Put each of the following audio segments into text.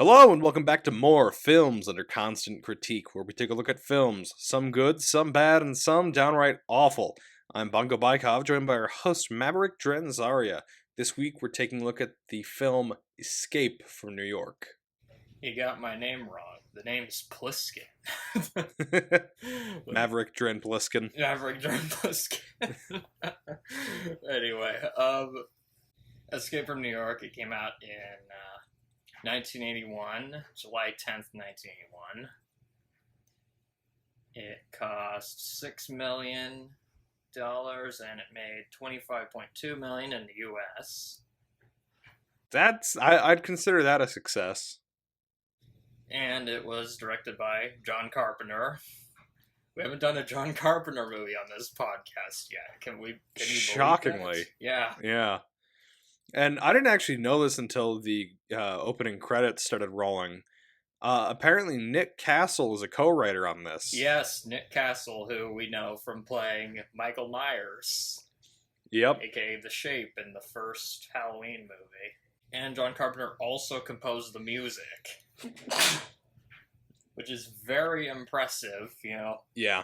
Hello and welcome back to more Films Under Constant Critique, where we take a look at films, some good, some bad, and some downright awful. I'm Bongo Baikov, joined by our host Maverick Drenzaria. This week we're taking a look at the film Escape from New York. You got my name wrong. The name's Plissken. Maverick Dren Plissken. Maverick John Plissken. Anyway, Escape from New York, it came out in 1981, July 10th, 1981. It cost $6 million and it made $25.2 million in the US. I'd consider that a success. And it was directed by John Carpenter. We haven't done a John Carpenter movie on this podcast yet. Can you Shockingly. believe that? Yeah. Yeah. And I didn't actually know this until the opening credits started rolling. Apparently Nick Castle is a co-writer on this. Yes, Nick Castle, who we know from playing Michael Myers. Yep. AKA The Shape in the first Halloween movie. And John Carpenter also composed the music. Which is very impressive, you know. Yeah.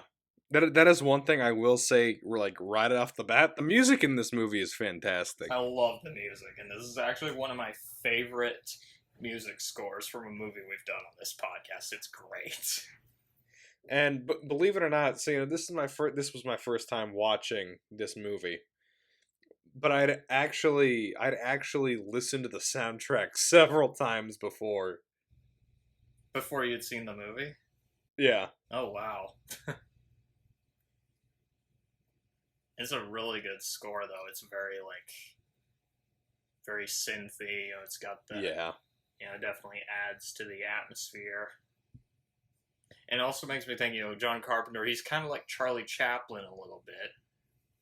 That is one thing I will say, right off the bat. The music in this movie is fantastic. I love the music, and this is actually one of my favorite music scores from a movie we've done on this podcast. It's great. And believe it or not, this was my first time watching this movie. But I'd actually listened to the soundtrack several times before. Before you'd seen the movie? Yeah. Oh, wow. It's a really good score, though. It's very synthy. It's got the... Yeah. Definitely adds to the atmosphere. And also makes me think, John Carpenter, he's kind of like Charlie Chaplin a little bit,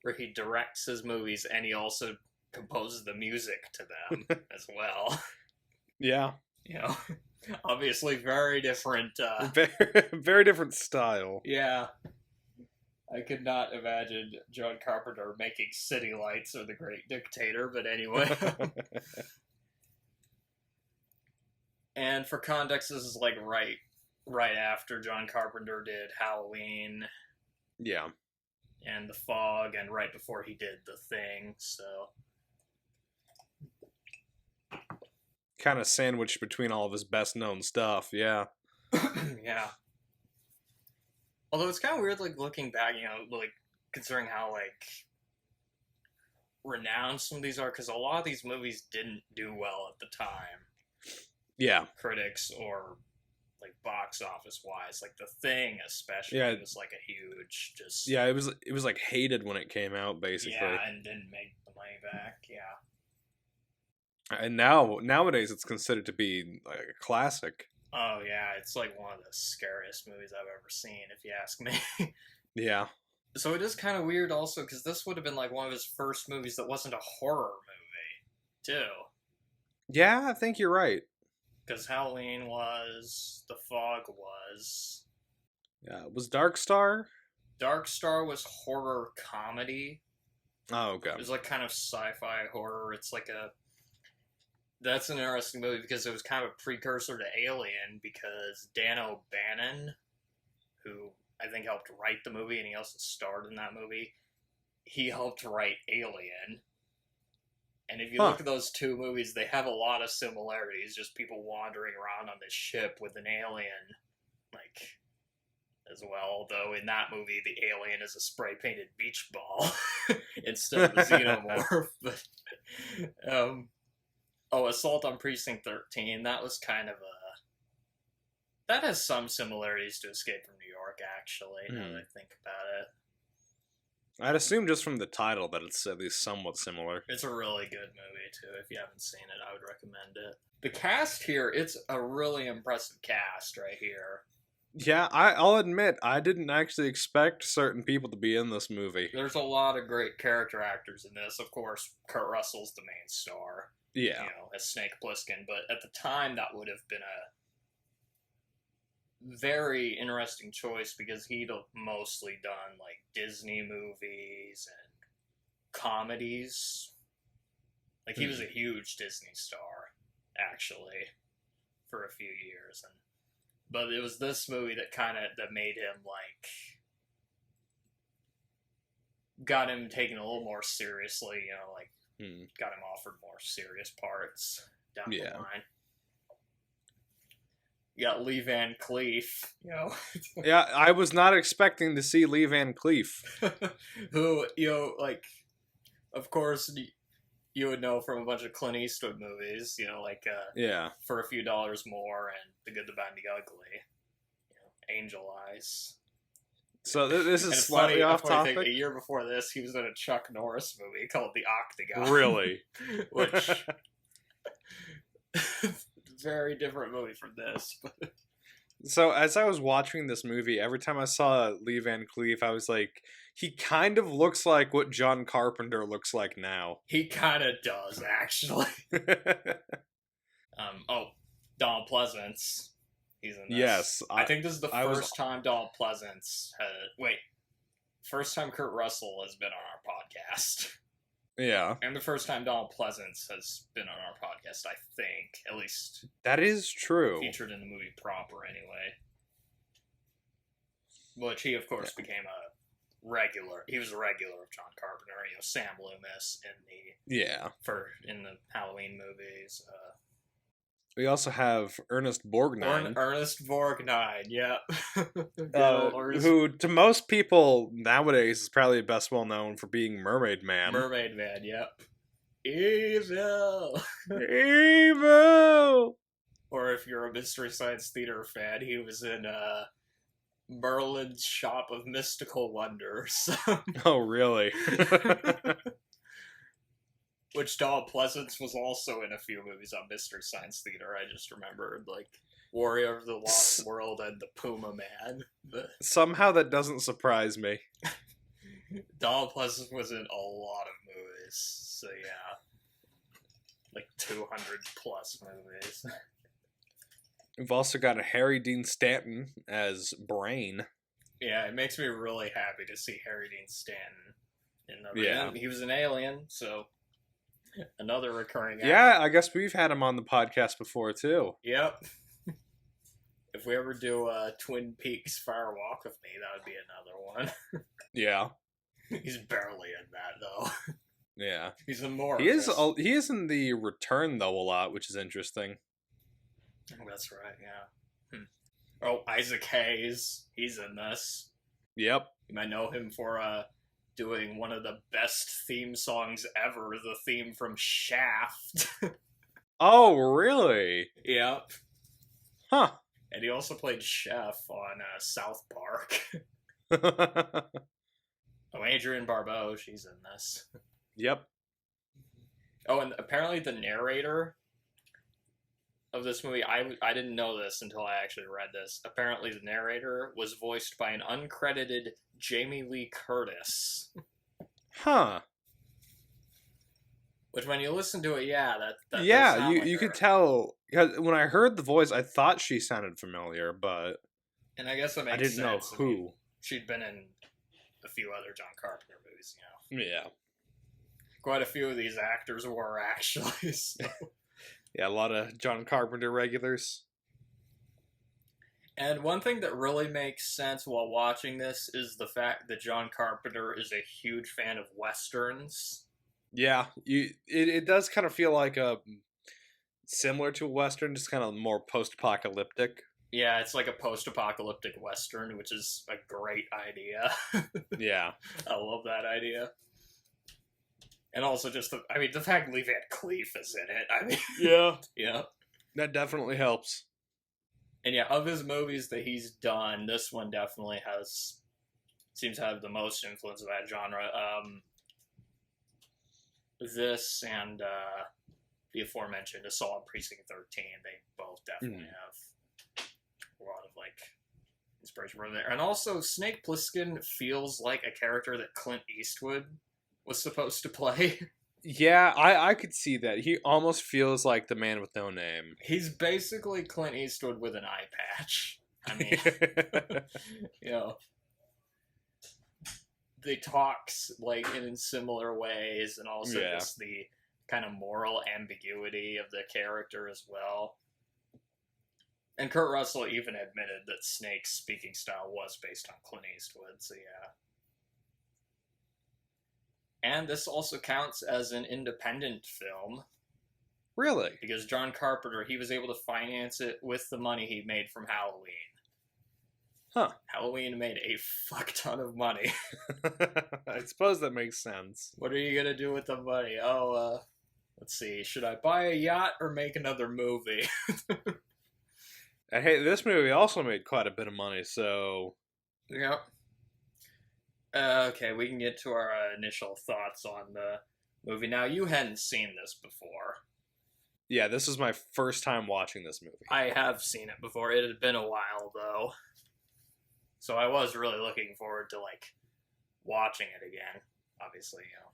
where he directs his movies and he also composes the music to them as well. Yeah. Obviously very different. Very, very different style. Yeah. I could not imagine John Carpenter making City Lights or The Great Dictator, but anyway. And for context, this is right after John Carpenter did Halloween. Yeah. And The Fog, and right before he did The Thing, so... Kind of sandwiched between all of his best-known stuff, yeah. Yeah. Although it's kind of weird, looking back, considering how, renowned some of these are, because a lot of these movies didn't do well at the time. Yeah. Critics or, box office-wise. The Thing, especially, was, a huge, just... Yeah, it was hated when it came out, basically. Yeah, and didn't make the money back, yeah. And nowadays it's considered to be, a classic. Oh, yeah, it's, one of the scariest movies I've ever seen, if you ask me. Yeah. So it is kind of weird, also, because this would have been, one of his first movies that wasn't a horror movie, too. Yeah, I think you're right. Because Halloween was, The Fog was. Yeah, was Dark Star? Dark Star was horror comedy. Oh, okay. It was kind of sci-fi horror. It's that's an interesting movie because it was kind of a precursor to Alien, because Dan O'Bannon, who I think helped write the movie and he also starred in that movie, he helped write Alien. And if you look at those two movies, they have a lot of similarities. Just people wandering around on this ship with an alien, as well. Although in that movie, the alien is a spray-painted beach ball instead of a xenomorph. But, Assault on Precinct 13, that was kind of that has some similarities to Escape from New York, actually, now that I think about it. I'd assume just from the title that it's at least somewhat similar. It's a really good movie, too. If you haven't seen it, I would recommend it. The cast here, it's a really impressive cast right here. Yeah, I'll admit, I didn't actually expect certain people to be in this movie. There's a lot of great character actors in this. Of course, Kurt Russell's the main star. Yeah. As Snake Plissken. But at the time, that would have been a very interesting choice because he'd have mostly done Disney movies and comedies. He was a huge Disney star, actually, for a few years, but it was this movie that made him like got him taken a little more seriously. Got him offered more serious parts down the line. You got Lee Van Cleef, Yeah, I was not expecting to see Lee Van Cleef. who, of course, you would know from a bunch of Clint Eastwood movies, For a Few Dollars More and The Good, the Bad, and the Ugly. Angel Eyes. So this is slightly off topic. A year before this, he was in a Chuck Norris movie called The Octagon. Really? Which... very different movie from this. So as I was watching this movie, every time I saw Lee Van Cleef, I was like, he kind of looks like what John Carpenter looks like now. He kind of does, actually. Donald Pleasance. He's in this. Yes. I think this is the first time Donald Pleasance first time Kurt Russell has been on our podcast. Yeah. And the first time Donald Pleasance has been on our podcast, I think. At least. That is true. Featured in the movie proper, anyway. Which he, of course, became a regular. He was a regular of John Carpenter. Sam Loomis in the Halloween movies. We also have Ernest Borgnine. Ernest Borgnine, yeah. Who, to most people nowadays, is probably best well known for being Mermaid Man. Mermaid Man, yep. Evil! Evil! Or if you're a Mystery Science Theater fan, he was in Merlin's Shop of Mystical Wonders. Oh, really? Which Donald Pleasance was also in a few movies on Mystery Science Theater. I just remembered, Warrior of the Lost World and The Puma Man. Somehow that doesn't surprise me. Donald Pleasance was in a lot of movies, so yeah. 200 plus movies. We've also got a Harry Dean Stanton as Brain. Yeah, it makes me really happy to see Harry Dean Stanton in the He was an alien, so... Another recurring actor. Yeah, I guess we've had him on the podcast before, too. Yep. If we ever do Twin Peaks Fire Walk with Me, that would be another one. Yeah. He's barely in that, though. Yeah. He's in more. He is in The Return, though, a lot, which is interesting. Oh, that's right, yeah. Oh, Isaac Hayes. He's in this. Yep. You might know him for... doing one of the best theme songs ever, the theme from Shaft. Oh, really? Yep. Huh. And he also played Chef on South Park. Oh, Adrienne Barbeau, she's in this. Yep. Oh, and apparently the narrator of this movie, I didn't know this until I actually read this. Apparently the narrator was voiced by an uncredited Jamie Lee Curtis. Huh. Which, when you listen to it, that yeah, you could tell. Because when I heard the voice, I thought she sounded familiar, but and I guess that makes sense. I didn't know who. She'd been in a few other John Carpenter movies, Yeah. Quite a few of these actors were, actually. So. Yeah, a lot of John Carpenter regulars. And one thing that really makes sense while watching this is the fact that John Carpenter is a huge fan of Westerns. Yeah, it does kind of feel like similar to a Western, just kind of more post-apocalyptic. Yeah, it's like a post-apocalyptic Western, which is a great idea. Yeah. I love that idea. And also just the fact Lee Van Cleef is in it. Yeah. Yeah. That definitely helps. And yeah, of his movies that he's done, this one definitely seems to have the most influence of that genre. This and the aforementioned Assault on Precinct 13, they both definitely have a lot of inspiration from there. And also, Snake Plissken feels like a character that Clint Eastwood was supposed to play. Yeah, I could see that. He almost feels like the man with no name. He's basically Clint Eastwood with an eye patch. They talks in similar ways, and also just the kind of moral ambiguity of the character as well. And Kurt Russell even admitted that Snake's speaking style was based on Clint Eastwood, so yeah. And this also counts as an independent film Really? because John Carpenter, he was able to finance it with the money he made from Halloween. Huh. Halloween made a fuck ton of money. I suppose that makes sense. What are you gonna do with the money? Oh, let's see. Should I buy a yacht or make another movie? And hey, this movie also made quite a bit of money, so... Yep. Okay, we can get to our initial thoughts on the movie. Now, you hadn't seen this before. Yeah, this is my first time watching this movie. I have seen it before. It had been a while, though. So I was really looking forward to, like, watching it again. Obviously, you know.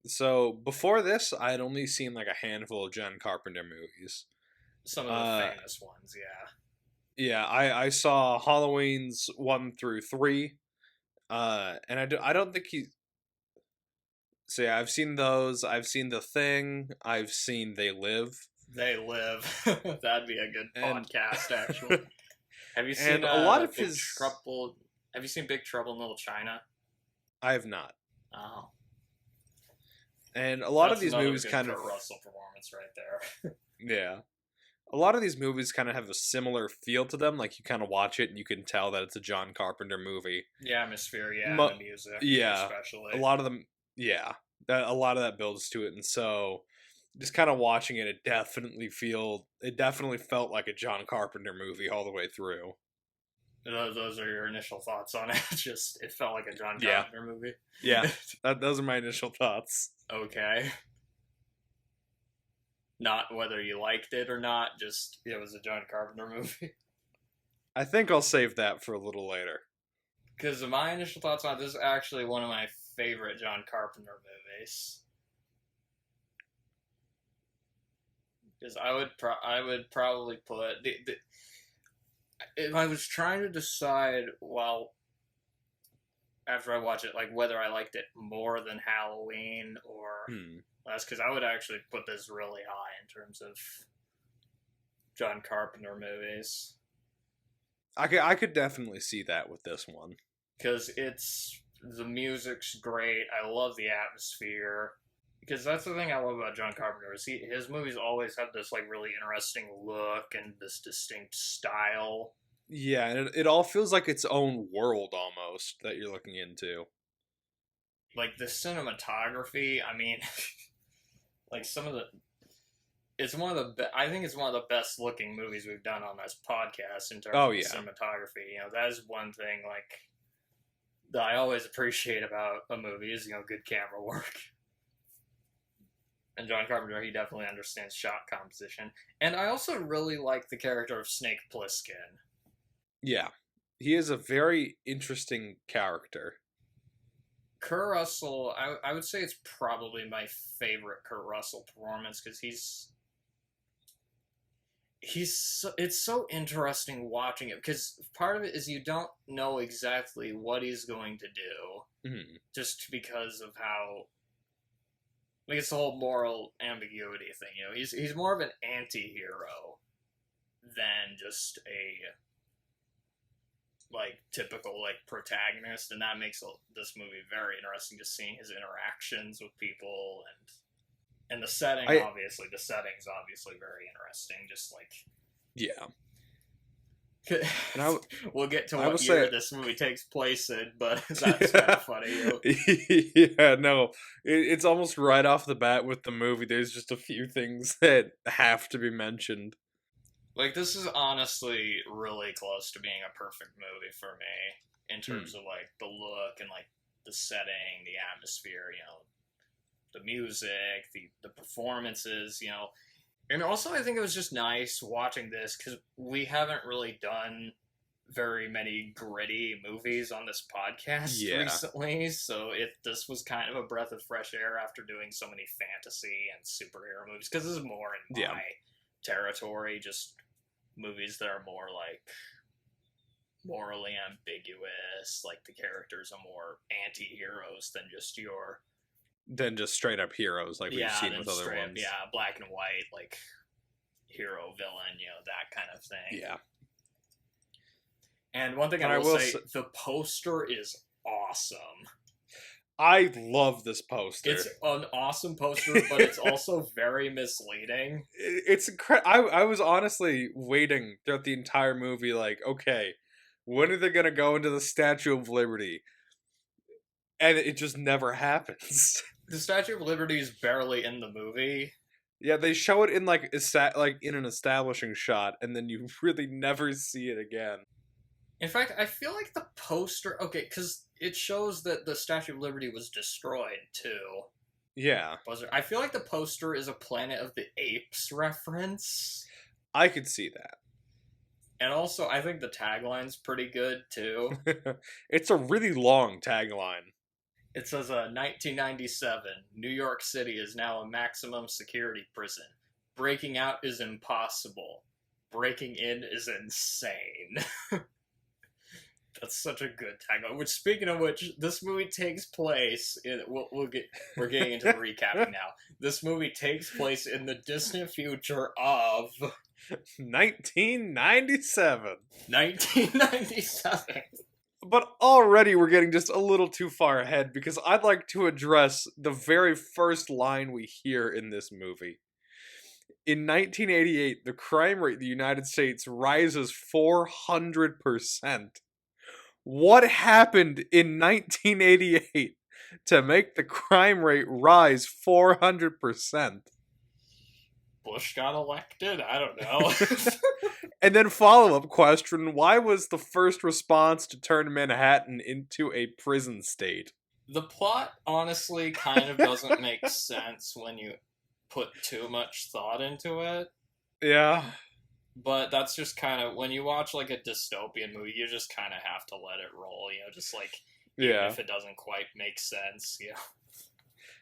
So, before this, I had only seen, like, a handful of John Carpenter movies. Some of the famous ones, yeah. Yeah, I saw Halloween's 1 through 3. And I don't think he... So yeah, I've seen those. I've seen The Thing. I've seen They Live. They Live. That'd be a good podcast, actually. Have you seen a lot of Big Trouble? Have you seen Big Trouble in Little China? I have not. Oh. And a lot of these another movies good kind of... Kurt Russell performance right there. Yeah. A lot of these movies kind of have a similar feel to them. Like, you kind of watch it and you can tell that it's a John Carpenter movie. The atmosphere, yeah, the music, yeah, especially. A lot of them, yeah. A lot of that builds to it. And so, just kind of watching it, it definitely felt like a John Carpenter movie all the way through. Those are your initial thoughts on it? Just, it felt like a John Carpenter movie? Yeah, those are my initial thoughts. Okay. Not whether you liked it or not, just it was a John Carpenter movie. I think I'll save that for a little later. Because my initial thoughts on this is actually one of my favorite John Carpenter movies. Because I would probably put if I was trying to decide, well, after I watch it, like whether I liked it more than Halloween or less, because I would actually put this really high in terms of John Carpenter movies. I could definitely see that with this one. Because the music's great. I love the atmosphere. Because that's the thing I love about John Carpenter is his movies always have this like really interesting look and this distinct style. Yeah, and it all feels like its own world almost that you're looking into. Like the cinematography, I mean, like some of the, I think it's one of the best looking movies we've done on this podcast in terms of cinematography. You know, that is one thing like that I always appreciate about a movie is, you know, good camera work. And John Carpenter, he definitely understands shot composition. And I also really like the character of Snake Plissken. Yeah. He is a very interesting character. Kurt Russell, I would say it's probably my favorite Kurt Russell performance because it's so interesting watching it because part of it is you don't know exactly what he's going to do just because of how... Like, it's the whole moral ambiguity thing, you know. He's more of an anti-hero than just a, like, typical, like, protagonist, and that makes this movie very interesting, just seeing his interactions with people, and the setting, obviously. The setting's obviously very interesting, just, like... Yeah. And we'll get to what year this movie takes place in, but that's kind of funny. Yeah, no, it's almost right off the bat with the movie. There's just a few things that have to be mentioned. Like, this is honestly really close to being a perfect movie for me in terms of, like, the look and, like, the setting, the atmosphere, you know, the music, the performances, you know. And also, I think it was just nice watching this because we haven't really done very many gritty movies on this podcast recently. So this was kind of a breath of fresh air after doing so many fantasy and superhero movies because this is more in my territory. Just movies that are more like morally ambiguous, like the characters are more anti-heroes than just straight up heroes like we've seen with other ones. Yeah, black and white, like hero, villain, you know, that kind of think. Yeah. And one thing And I I will will say, say- the poster is awesome. I love this poster. It's an awesome poster, but it's also very misleading. It's incredible. I was honestly waiting throughout the entire movie, like, okay, when are they gonna go into the Statue of Liberty? And it just never happens. The Statue of Liberty is barely in the movie. Yeah, they show it in like in an establishing shot, and then you really never see it again. In fact, I feel like the poster... Okay, because it shows that the Statue of Liberty was destroyed, too. Yeah, I feel like the poster is a Planet of the Apes reference. I could see And also, I think the tagline's pretty good, too. that. It's a really long tagline. It says, 1997, New York City is now a maximum security prison. Breaking out is impossible. Breaking in is insane. That's such a good tagline. Which, speaking of which, this movie takes place in... We're getting into the recapping now. This movie takes place in the distant future of... 1997. 1997. But already we're getting just a little too far ahead because I'd like to address the very first line we hear in this movie. In 1988, the crime rate in the United States rises 400%. What happened in 1988 to make the crime rate rise 400%? Bush got elected? I don't know. And then follow-up question, why was the first response to turn Manhattan into a prison state? The plot honestly kind of doesn't make sense when you put too much thought into it. Yeah. But that's just kind of, when you watch like a dystopian movie, you just kind of have to let it roll, just like, even if it doesn't quite make sense,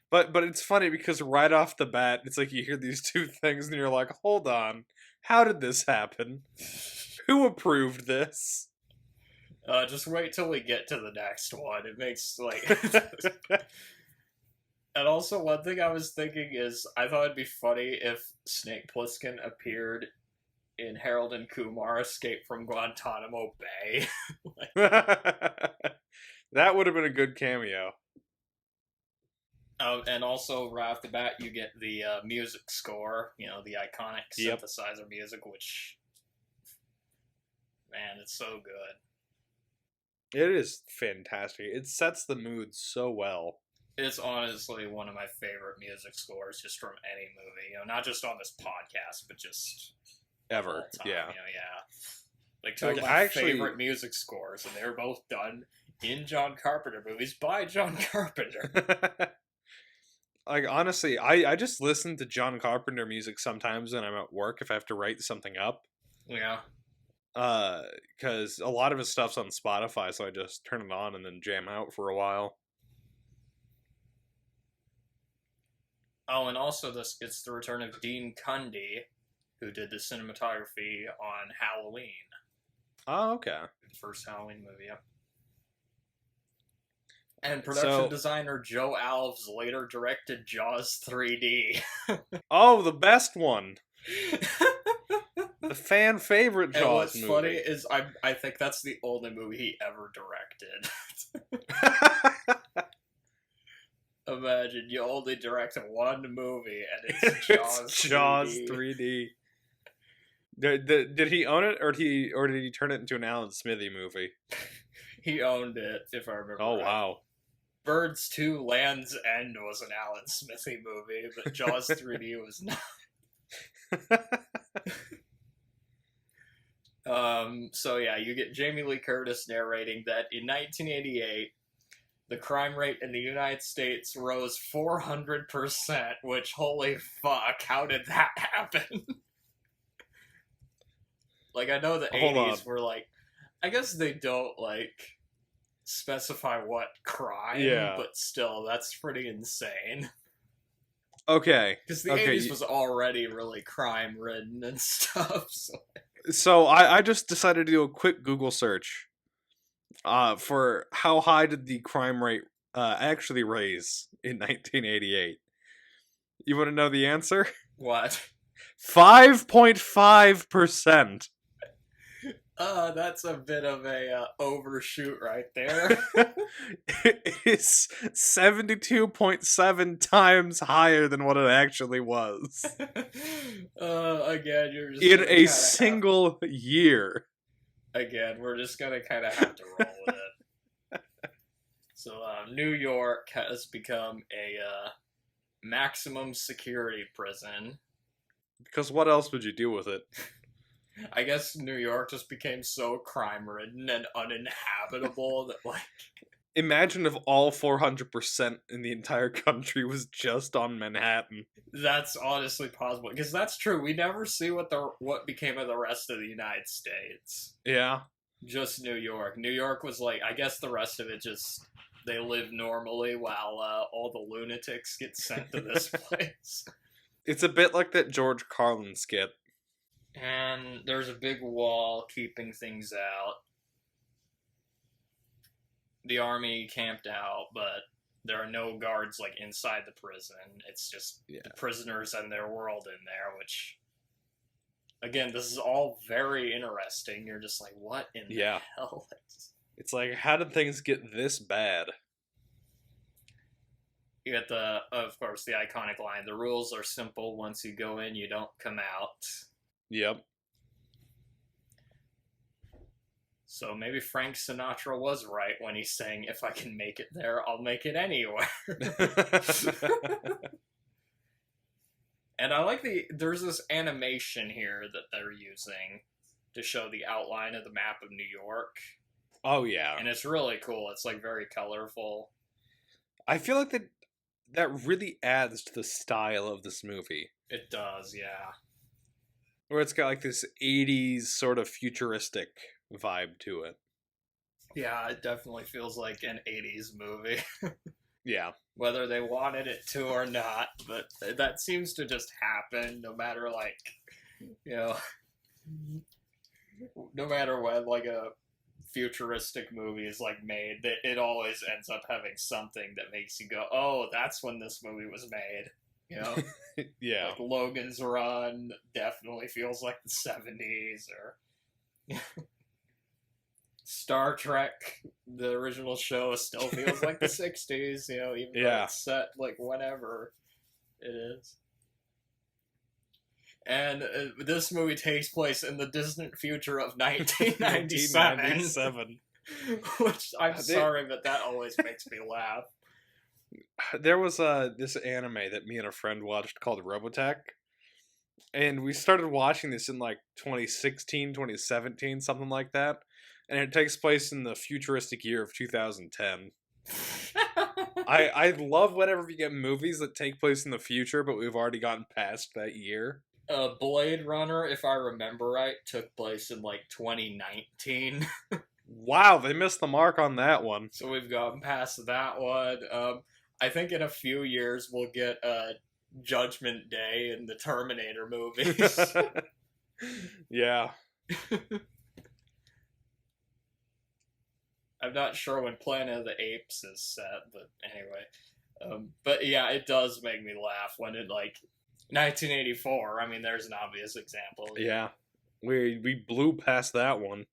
But it's funny because right off the bat, it's like you hear these two things and you're like, hold on, how did this happen? Who approved this? Just wait till we get to the next one. It makes, like... And also, one thing I was thinking is, I thought it'd be funny if Snake Plissken appeared in Harold and Kumar Escape from Guantanamo Bay. That would have been a good cameo. And also, right off the bat, you get the music score, the iconic synthesizer music, which, man, it's so good. It is fantastic. It sets the mood so well. It's honestly one of my favorite music scores just from any movie, not just on this podcast, but just ever. all time, yeah. Like two of my favorite music scores, and they were both done in John Carpenter movies by John Carpenter. Like, honestly, I just listen to John Carpenter music sometimes when I'm at work if I have to write something up. Yeah. Because a lot of his stuff's on Spotify, so I just turn it on and then jam out for a while. Oh, and also it's the return of Dean Cundy, who did the cinematography on Halloween. Oh, okay. The first Halloween movie, yep. And production designer Joe Alves later directed Jaws 3D. Oh, the best one. The fan favorite Jaws movie. And what's funny is I think that's the only movie he ever directed. Imagine you only direct one movie and it's Jaws 3D. Did he own it, or did he turn it into an Alan Smithy movie? He owned it, if I remember. Oh, right. wow. Birds 2 Land's End was an Alan Smithy movie, but Jaws 3D was not. So yeah, you get Jamie Lee Curtis narrating that in 1988, the crime rate in the United States rose 400%, which, holy fuck, how did that happen? Like, I know the 80s were like, I guess they don't, like, specify what crime, but still, that's pretty insane. Okay. Because the 80s was already really crime-ridden and stuff, So I just decided to do a quick Google search for how high did the crime rate actually raise in 1988. You want to know the answer? What? 5.5%. That's a bit of a overshoot right there. It is 72.7 times higher than what it actually was Again, you're just in gonna a kind of have. single year. Again, we're just gonna kind of have to roll with it. So, New York has become a maximum security prison. Because what else would you do with it? I guess New York just became so crime ridden and uninhabitable that, like, Imagine if all 400% in the entire country was just on Manhattan. that's honestly possible. Because that's true. We never see what became of the rest of the United States. Yeah. Just New York. New York was like, I guess the rest of it just, they live normally while all the lunatics get sent to this place. It's a bit like that George Carlin skit. And there's a big wall keeping things out. The army camped out, but there are no guards like inside the prison. It's just the prisoners and their world in there, which, again, this is all very interesting. You're just like, what in the hell? It's like, how did things get this bad? You get of course, the iconic line, the rules are simple. Once you go in, you don't come out. Yep. So maybe Frank Sinatra was right when he's saying, if I can make it there, I'll make it anywhere. And I like there's this animation here that they're using to show the outline of the map of New York. Oh, yeah. And it's really cool. It's like very colorful. I feel like that really adds to the style of this movie. It does, yeah. Where it's got like this 80s sort of futuristic vibe to it. Yeah, it definitely feels like an 80s movie. Yeah. Whether they wanted it to or not, but that seems to just happen no matter, like, you know, no matter when, like, a futuristic movie is, like, made, it always ends up having something that makes you go, oh, that's when this movie was made. You know? Yeah. Like Logan's Run definitely feels like the 70s, or Star Trek, the original show, still feels like the 60s, you know, even though it's set like whenever it is. And this movie takes place in the distant future of 1997. Which, I'm sorry, but that always makes me laugh. There was this anime that me and a friend watched called Robotech, and we started watching this in like 2016, 2017, something like that, and it takes place in the futuristic year of 2010. I love whenever we get movies that take place in the future, but we've already gotten past that year. Blade Runner, if I remember right, took place in like 2019. Wow, they missed the mark on that one. So we've gotten past that one. I think in a few years we'll get Judgment Day in the Terminator movies. Yeah. I'm not sure when Planet of the Apes is set, but anyway. But yeah, it does make me laugh when it, like, 1984, I mean, there's an obvious example. Yeah. We blew past that one.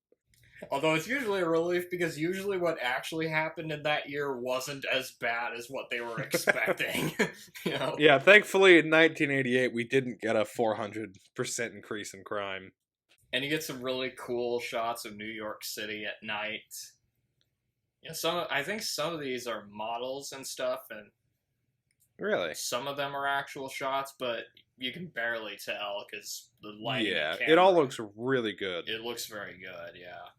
Although it's usually a relief, because usually what actually happened in that year wasn't as bad as what they were expecting. You know? Yeah, thankfully in 1988 we didn't get a 400% increase in crime. And you get some really cool shots of New York City at night. You know, I think some of these are models and stuff, and really, some of them are actual shots, but you can barely tell because the lighting. Yeah, it all looks really good. It looks very good, yeah.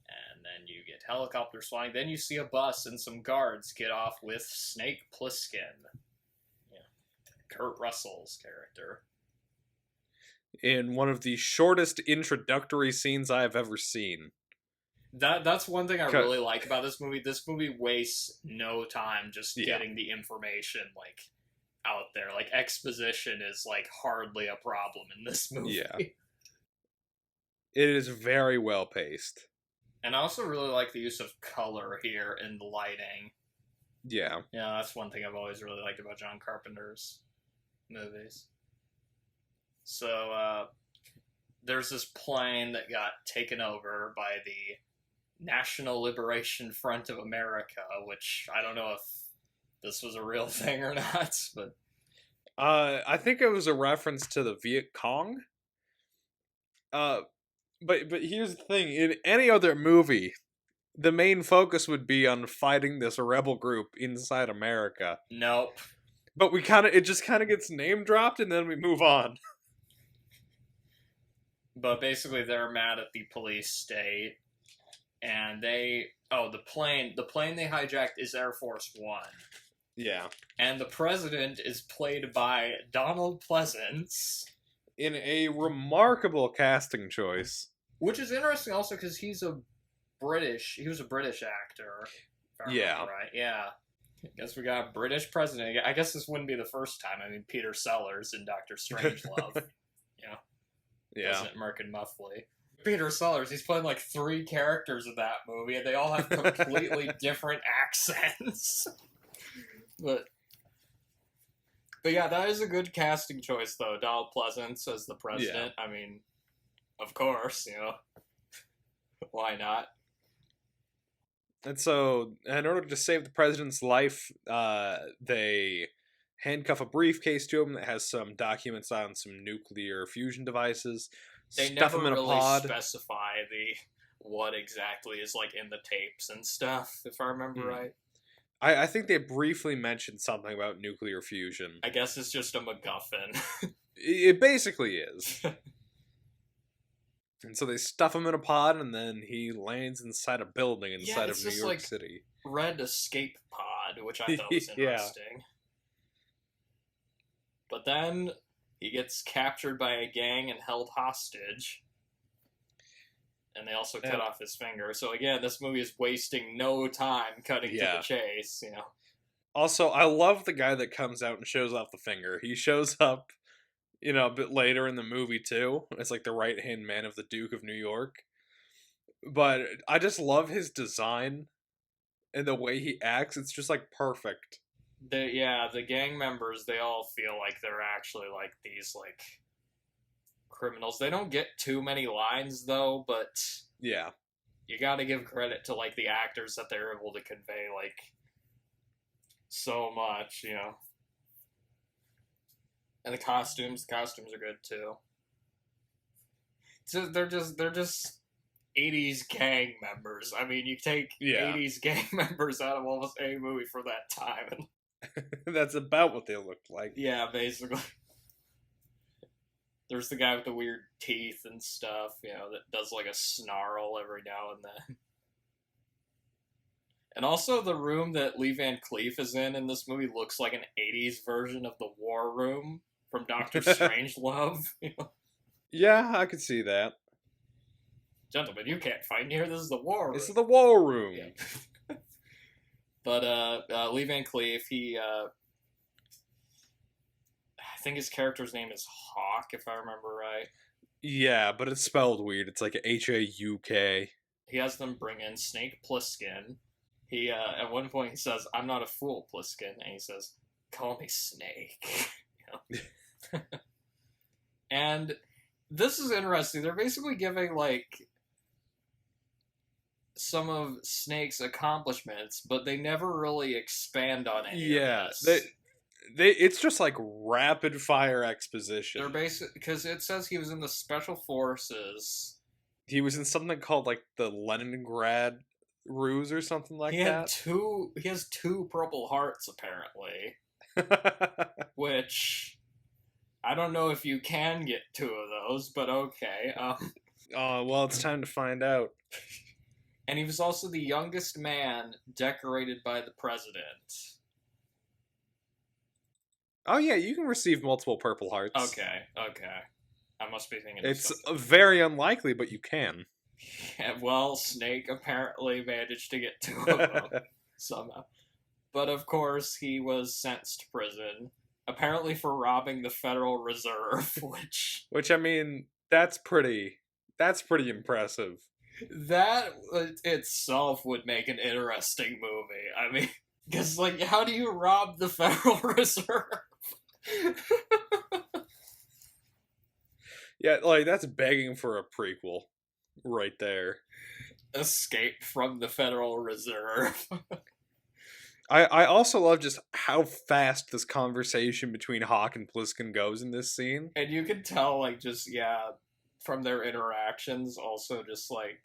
And then you get helicopters flying. Then you see a bus and some guards get off with Snake Plissken. Yeah. Kurt Russell's character. In one of the shortest introductory scenes I have ever seen. That's one thing I really like about this movie. This movie wastes no time just getting the information, like, out there. Like, exposition is, like, hardly a problem in this movie. Yeah. It is very well paced. And I also really like the use of color here in the lighting. Yeah. Yeah, that's one thing I've always really liked about John Carpenter's movies. So, there's this plane that got taken over by the National Liberation Front of America, which I don't know if this was a real thing or not, but I think it was a reference to the Viet Cong. But here's the thing: in any other movie, the main focus would be on fighting this rebel group inside America. nope. But it just kind of gets name dropped, and then we move on. But basically, they're mad at the police state, and the plane they hijacked is Air Force One, Yeah, and the president is played by Donald Pleasance, in a remarkable casting choice. which is interesting also because he was a British actor. If I remember right, yeah. I guess we got a British president. I guess this wouldn't be the first time. I mean, Peter Sellers in Doctor Strangelove, Yeah, President Merkin Muffley. Peter Sellers, he's playing like 3 characters in that movie, and they all have completely different accents. But yeah, that is a good casting choice, though. Donald Pleasance as the president. Yeah. I mean, of course, why not? And so, in order to save the president's life, they handcuff a briefcase to him that has some documents on some nuclear fusion devices. They stuff never him in a really pod. specify what exactly is like in the tapes and stuff, if I remember right. I think they briefly mentioned something about nuclear fusion. I guess it's just a MacGuffin. It basically is. And so they stuff him in a pod, and then he lands inside a building inside of New York City. Red escape pod, which I thought was interesting. But then he gets captured by a gang and held hostage. And they also cut off his finger. So again, this movie is wasting no time cutting to the chase, Also, I love the guy that comes out and shows off the finger. He shows up, a bit later in the movie too. It's like the right-hand man of the Duke of New York. But I just love his design and the way he acts. It's just like perfect. The gang members, they all feel like they're actually like these like criminals. They don't get too many lines though, but yeah, you got to give credit to like the actors that they're able to convey like so much, And the costumes are good too. So they're just 80s gang members. I mean, you take 80s gang members out of almost any movie for that time, and that's about what they looked like. Yeah, basically. There's the guy with the weird teeth and stuff, that does like a snarl every now and then. And also the room that Lee Van Cleef is in this movie looks like an 80s version of the War Room from Doctor Strangelove. Yeah, I could see that. Gentlemen, you can't fight here. This is the War Room. This is the War Room. Yeah. But Lee Van Cleef, he... I think his character's name is Hawk, if I remember right. Yeah, but it's spelled weird. It's like Hauk. He has them bring in Snake Plissken. He, at one point, he says, "I'm not a fool, Plissken," and he says, "Call me Snake." And this is interesting. They're basically giving, like, some of Snake's accomplishments, but they never really expand on any of this. It's just like rapid fire exposition. They're because it says he was in the Special Forces. He was in something called like the Leningrad Ruse or something like that. He has 2 Purple Hearts apparently, which I don't know if you can get 2 of those, but okay. Well, it's time to find out. And he was also the youngest man decorated by the president. Oh yeah, you can receive multiple Purple Hearts. Okay. I must be thinking. It's very unlikely, but you can. Yeah, well, Snake apparently managed to get 2 of them somehow. But of course, he was sentenced to prison, apparently for robbing the Federal Reserve, which I mean, that's pretty impressive. That itself would make an interesting movie. I mean, because like, how do you rob the Federal Reserve? Yeah, like, that's begging for a prequel right there. Escape from the Federal Reserve. I also love just how fast this conversation between Hawk and Plissken goes in this scene. And you can tell, like, just, yeah, from their interactions, also just, like,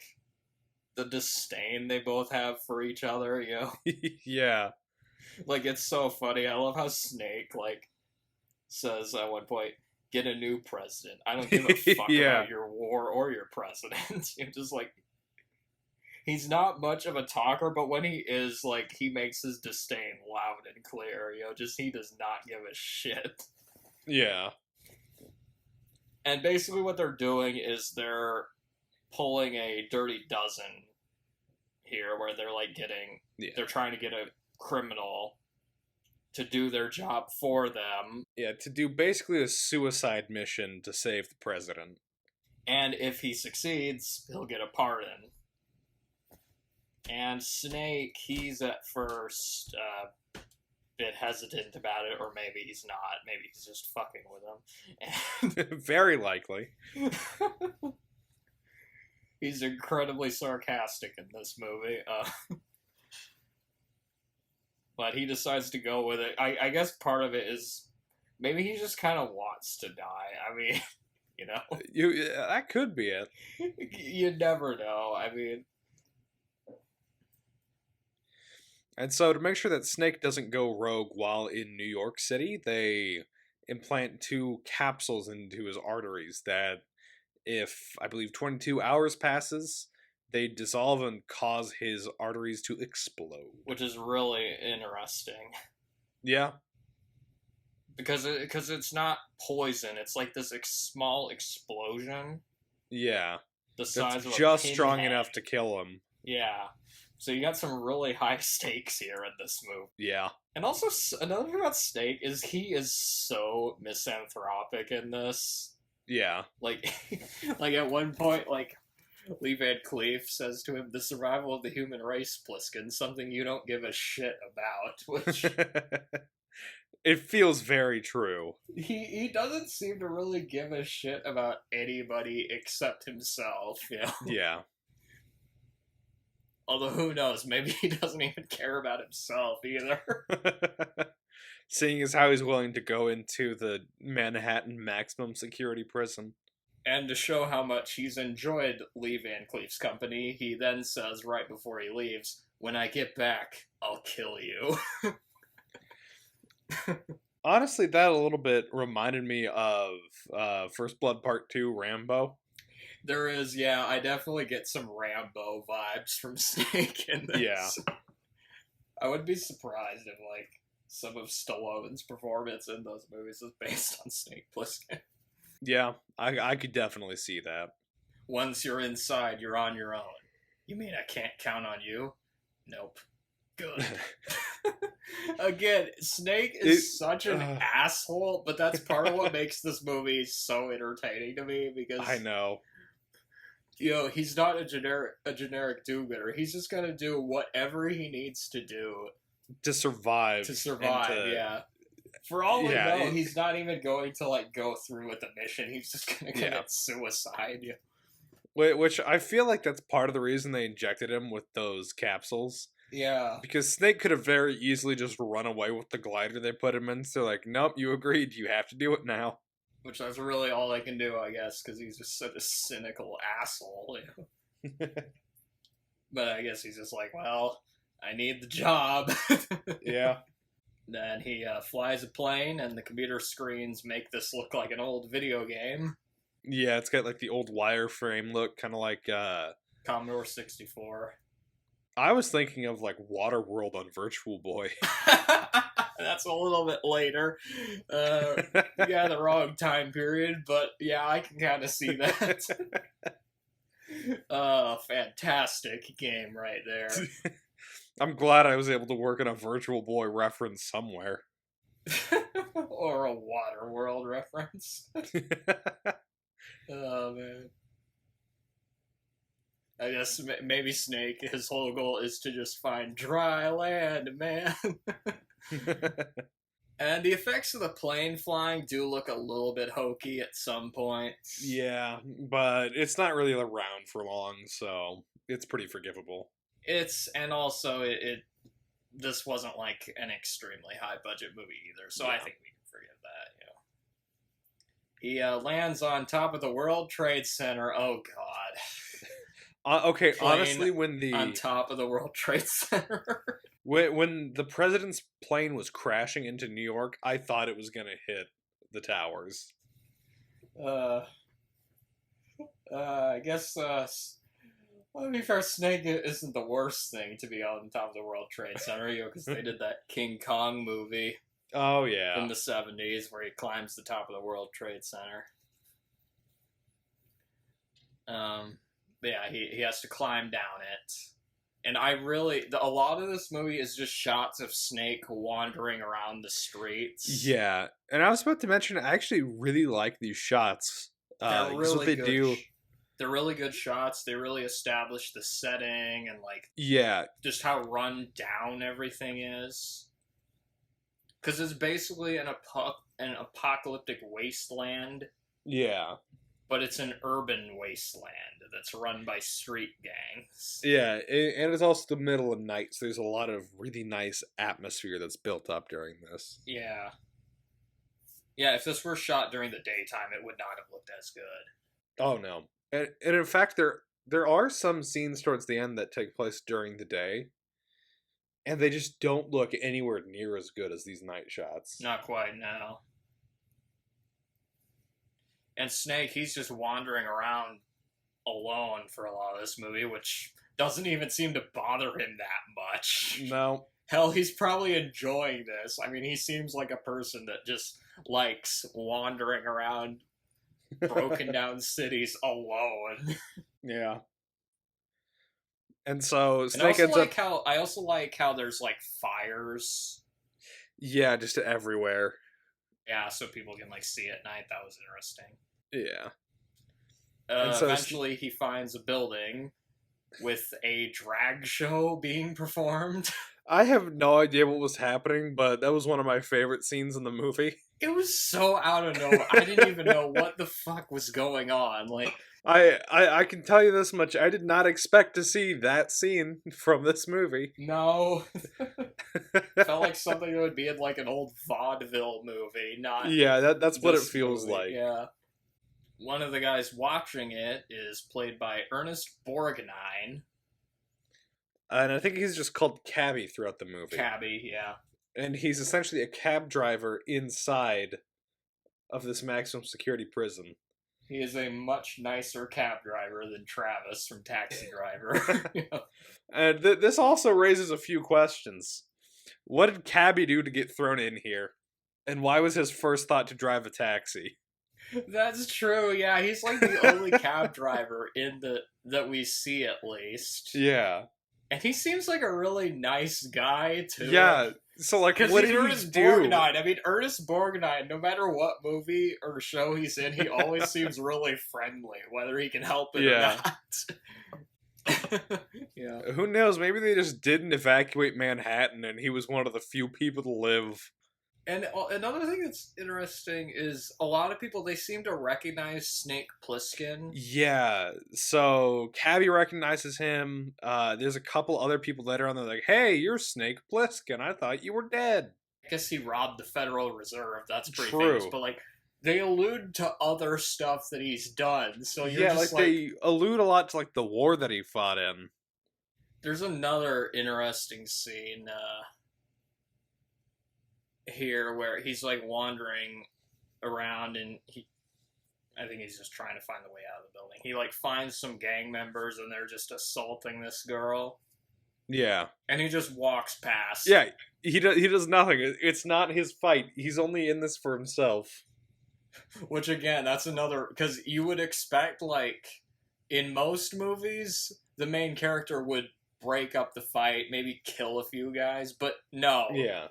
the disdain they both have for each other, you know? Yeah. Like, it's so funny. I love how Snake, like, says at one point, get a new president. I don't give a fuck Yeah. about your war or your president. You're just like, he's not much of a talker, but when he is, like, he makes his disdain loud and clear, you know? Just, he does not give a shit. Yeah. And basically what they're doing is they're pulling a dirty dozen here where they're like they're trying to get a criminal to do their job for them. Yeah, to do basically a suicide mission to save the president. And if he succeeds, he'll get a pardon. And Snake, he's at first a bit hesitant about it, or maybe he's not. Maybe he's just fucking with him. Very likely. He's incredibly sarcastic in this movie. But he decides to go with it. I guess part of it is maybe he just kind of wants to die. I mean, you know, That could be it. You never know. I mean, and so to make sure that Snake doesn't go rogue while in New York City, they implant 2 capsules into his arteries that, if I believe 22 hours passes, they dissolve and cause his arteries to explode. which is really interesting Yeah. because it's not poison. It's like this small explosion. Yeah. The size of just a strong pinhead. enough to kill him. Yeah. So you got some really high stakes here in this movie. Yeah. And also, another thing about Snake is he is so misanthropic in this. Yeah. Like, like at one point, like, Lee Van Cleef says to him, "The survival of the human race, Plissken, something you don't give a shit about." Which It feels very true. he doesn't seem to really give a shit about anybody except himself, you know? Yeah. Although, who knows, maybe he doesn't even care about himself either. Seeing as how he's willing to go into the Manhattan maximum security prison. And to show how much he's enjoyed Lee Van Cleef's company, he then says right before he leaves, "When I get back, I'll kill you." Honestly, that a little bit reminded me of First Blood Part 2 Rambo. There is, yeah, I definitely get some Rambo vibes from Snake in this. Yeah. I would be surprised if, like, some of Stallone's performance in those movies is based on Snake Plissken. Yeah, I could definitely see that. Once you're inside, you're on your own. You mean I can't count on you? Nope. Good. Again, Snake is such an asshole, but that's part of what makes this movie so entertaining to me, because I know. You know, he's not a generic do-gooder. He's just gonna do whatever he needs to do To survive. yeah. For all we know, he's not even going to, like, go through with the mission. He's just gonna commit suicide. Yeah. Which I feel like that's part of the reason they injected him with those capsules. Yeah. Because Snake could have very easily just run away with the glider they put him in. So like, nope, you agreed. You have to do it now. Which that's really all I can do, I guess, because he's just such a cynical asshole. You know? But I guess he's just like, well, I need the job. Yeah. Then he flies a plane, and the computer screens make this look like an old video game. Yeah, it's got like the old wireframe look, kind of like Commodore 64. I was thinking of like Waterworld on Virtual Boy. That's a little bit later. Yeah, the wrong time period, but yeah, I can kind of see that. Fantastic game right there. I'm glad I was able to work on a Virtual Boy reference somewhere. Or a Waterworld reference. Oh, man. I guess maybe Snake, his whole goal is to just find dry land, man. And the effects of the plane flying do look a little bit hokey at some points. Yeah, but it's not really around for long, so it's pretty forgivable. And also it this wasn't like an extremely high budget movie either, so I Yeah. think we can forgive that. He lands on top of the World Trade Center. Oh God, Okay, plane honestly, on top of the World Trade Center. when the president's plane was crashing into New York, I thought it was gonna hit the towers. uh, I guess. Well, to be fair, Snake isn't the worst thing to be on top of the World Trade Center, because they did that King Kong movie Oh in yeah, the 70s where he climbs the top of the World Trade Center. But yeah, he has to climb down it. And a lot of this movie is just shots of Snake wandering around the streets. yeah. And I was about to mention, I actually really like these shots. They're 'Cause really what they good. do, They're really good shots. They really establish the setting and like yeah, just how run down everything is. Because it's basically an apocalyptic wasteland, yeah, but it's an urban wasteland that's run by street gangs. yeah. And it's also the middle of night, so there's a lot of really nice atmosphere that's built up during this. Yeah. Yeah, if this were shot during the daytime, it would not have looked as good. Oh no, and in fact, there are some scenes towards the end that take place during the day, and they just don't look anywhere near as good as these night shots. Not quite, no. And Snake, he's just wandering around alone for a lot of this movie, which doesn't even seem to bother him that much. No, Hell, he's probably enjoying this. I mean, he seems like a person that just likes wandering around broken down cities alone. yeah. And so And Snake ends up, I also like how there's like fires. yeah, just everywhere. Yeah, so people can like see at night. That was interesting. Yeah. And so Eventually, he finds a building with a drag show being performed. I have no idea what was happening, but that was one of my favorite scenes in the movie. It was so out of nowhere. I didn't even know what the fuck was going on. Like, I can tell you this much: I did not expect to see that scene from this movie. no. Felt like something that would be in like an old vaudeville movie, not Yeah, that's what it this feels movie. like. Yeah. One of the guys watching it is played by Ernest Borgnine. And I think he's just called Cabby throughout the movie. Cabby, yeah. And he's essentially a cab driver inside of this maximum security prison. He is a much nicer cab driver than Travis from Taxi Driver. And this also raises a few questions. What did Cabby do to get thrown in here? And why was his first thought to drive a taxi? That's true. Yeah, he's like the only cab driver that we see at least. Yeah. And he seems like a really nice guy too. Yeah. So like, what did Ernest he do? Borgnine. I mean, Ernest Borgnine. No matter what movie or show he's in, he always seems really friendly, whether he can help it or not. Yeah. Who knows? Maybe they just didn't evacuate Manhattan, and he was one of the few people to live. And another thing that's interesting is a lot of people, they seem to recognize Snake Plissken. Yeah, so Cabby recognizes him. There's a couple other people later on that are like, "Hey, you're Snake Plissken. I thought you were dead." I guess he robbed the Federal Reserve. That's pretty True. famous. But like, they allude to other stuff that he's done. So you're Yeah, just like they allude a lot to like the war that he fought in. There's another interesting scene here where he's like wandering around, and I think he's just trying to find the way out of the building. He like finds some gang members, and they're just assaulting this girl. Yeah, And he just walks past. yeah. He does nothing. It's not his fight. He's only in this for himself. Which again, that's another, because you would expect, like, in most movies, the main character would break up the fight, maybe kill a few guys, but no. Yeah.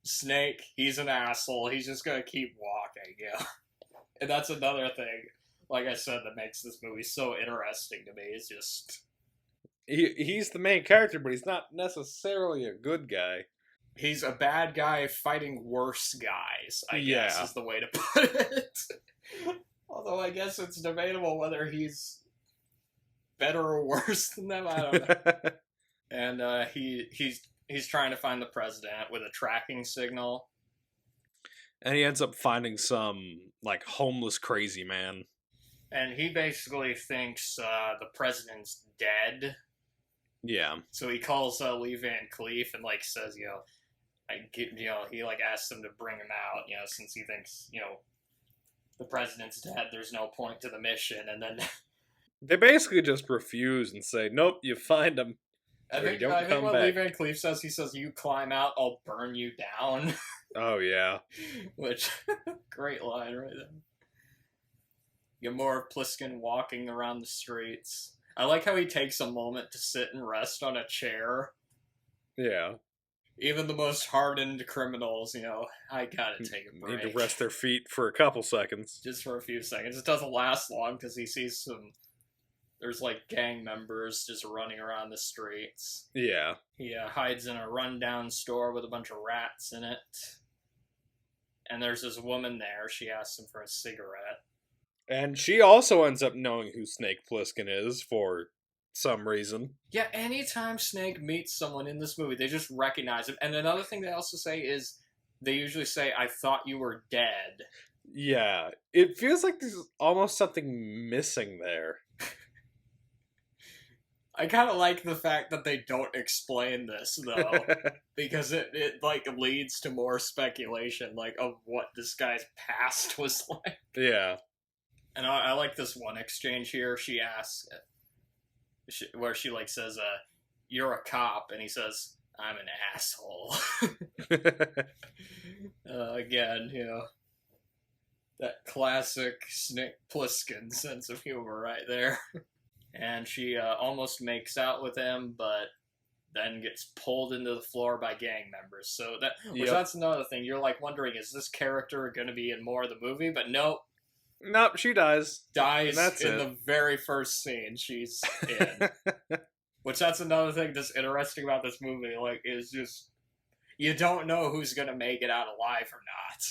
Snake, he's an asshole. He's just gonna keep walking, yeah. And that's another thing, like I said, that makes this movie so interesting to me. It's just... He's the main character, but he's not necessarily a good guy. he's a bad guy fighting worse guys, I guess Yeah. is the way to put it. Although I guess it's debatable whether he's better or worse than them. I don't know. And he's trying to find the president with a tracking signal. And he ends up finding some, like, homeless crazy man. And he basically thinks the president's dead. Yeah. So he calls Lee Van Cleef and like says, he like asks him to bring him out, since he thinks, the president's dead. There's no point to the mission. And then They basically just refuse and say, nope, you find him. I think what Lee Van Cleef says, he says, "You climb out, I'll burn you down." Oh, yeah. Which, great line right there. You get more of Plissken walking around the streets. I like how he takes a moment to sit and rest on a chair. Yeah. Even the most hardened criminals, I gotta take a break. Need to rest their feet for a couple seconds. Just for a few seconds. It doesn't last long because he sees there's like gang members just running around the streets. Yeah. He hides in a rundown store with a bunch of rats in it. And there's this woman there. She asks him for a cigarette. And she also ends up knowing who Snake Plissken is for some reason. Yeah, anytime Snake meets someone in this movie, they just recognize him. And another thing they also say is, they usually say, "I thought you were dead." Yeah. It feels like there's almost something missing there. I kind of like the fact that they don't explain this, though. Because it like, leads to more speculation, like, of what this guy's past was like. Yeah. And I like this one exchange here. She asks, where she like says, "You're a cop," and he says, "I'm an asshole." Again, that classic Snake Plissken sense of humor right there. And she almost makes out with him, but then gets pulled into the floor by gang members. So that's another thing. You're like wondering, is this character going to be in more of the movie? But nope. Nope, she dies. Dies in the very first scene she's in. Which that's another thing that's interesting about this movie. Like, is just, you don't know who's going to make it out alive or not.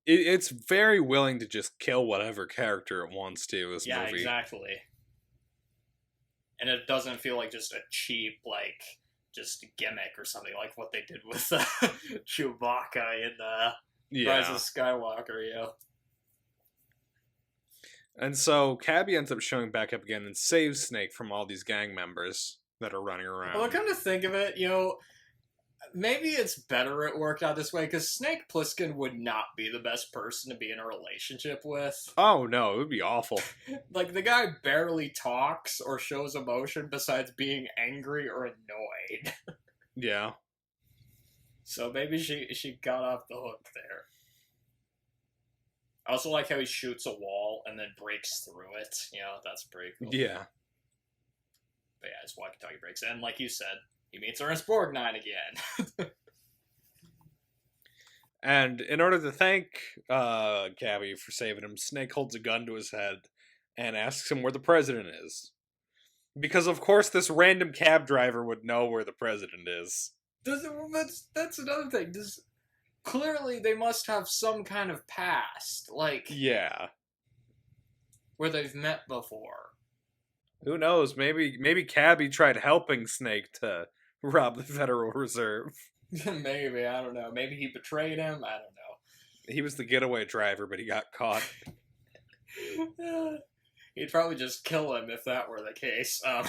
It's very willing to just kill whatever character it wants to, this movie. Yeah, exactly. And it doesn't feel like just a cheap, like, just gimmick or something like what they did with Chewbacca in Rise of Skywalker, And so Cabby ends up showing back up again and saves Snake from all these gang members that are running around. Well, come to think of it, maybe it's better it worked out this way, because Snake Plissken would not be the best person to be in a relationship with. Oh, no, it would be awful. Like, the guy barely talks or shows emotion besides being angry or annoyed. Yeah. So maybe she got off the hook there. I also like how he shoots a wall and then breaks through it. That's pretty cool. Yeah. But yeah, his walkie-talkie breaks. And like you said, he meets Ernest Borgnine again. And in order to thank Cabby for saving him, Snake holds a gun to his head and asks him where the president is. Because, of course, this random cab driver would know where the president is. That's another thing. Clearly, they must have some kind of past. Like, yeah. Where they've met before. Who knows? Maybe Cabby tried helping Snake to rob the Federal Reserve. Maybe, I don't know. Maybe he betrayed him. I don't know. He was the getaway driver, but he got caught. He'd probably just kill him if that were the case. I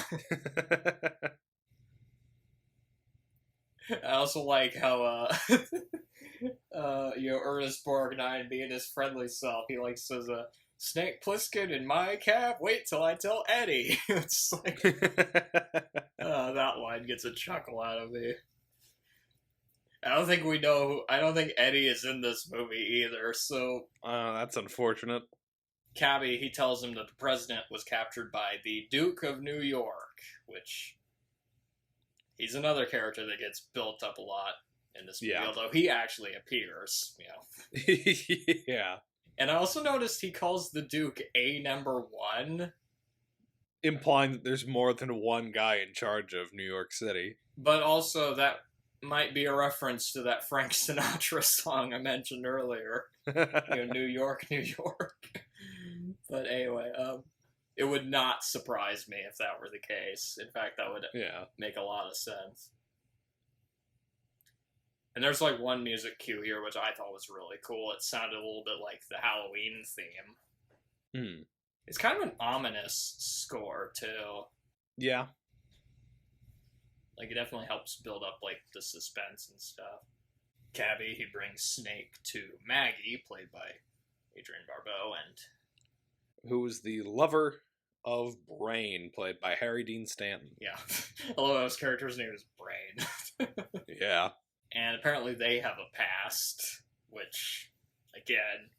also like how, Ernest Borgnine being his friendly self, he like says, "Snake Plissken in my cab? Wait till I tell Eddie." It's like, that line gets a chuckle out of me. I don't think Eddie is in this movie either, so... that's unfortunate. Cabby, he tells him that the president was captured by the Duke of New York, which... He's another character that gets built up a lot in this movie, although he actually appears, Yeah. And I also noticed he calls the Duke A number 1. Implying that there's more than one guy in charge of New York City. But also that might be a reference to that Frank Sinatra song I mentioned earlier. New York, New York. But anyway, it would not surprise me if that were the case. In fact, that would make a lot of sense. And there's like one music cue here which I thought was really cool. It sounded a little bit like the Halloween theme. It's kind of an ominous score too. Yeah. Like, it definitely helps build up like the suspense and stuff. Cabby, he brings Snake to Maggie, played by Adrienne Barbeau, and who was the lover of Brain, played by Harry Dean Stanton. Yeah. Although his character's name is Brain. Yeah. And apparently they have a past, which, again,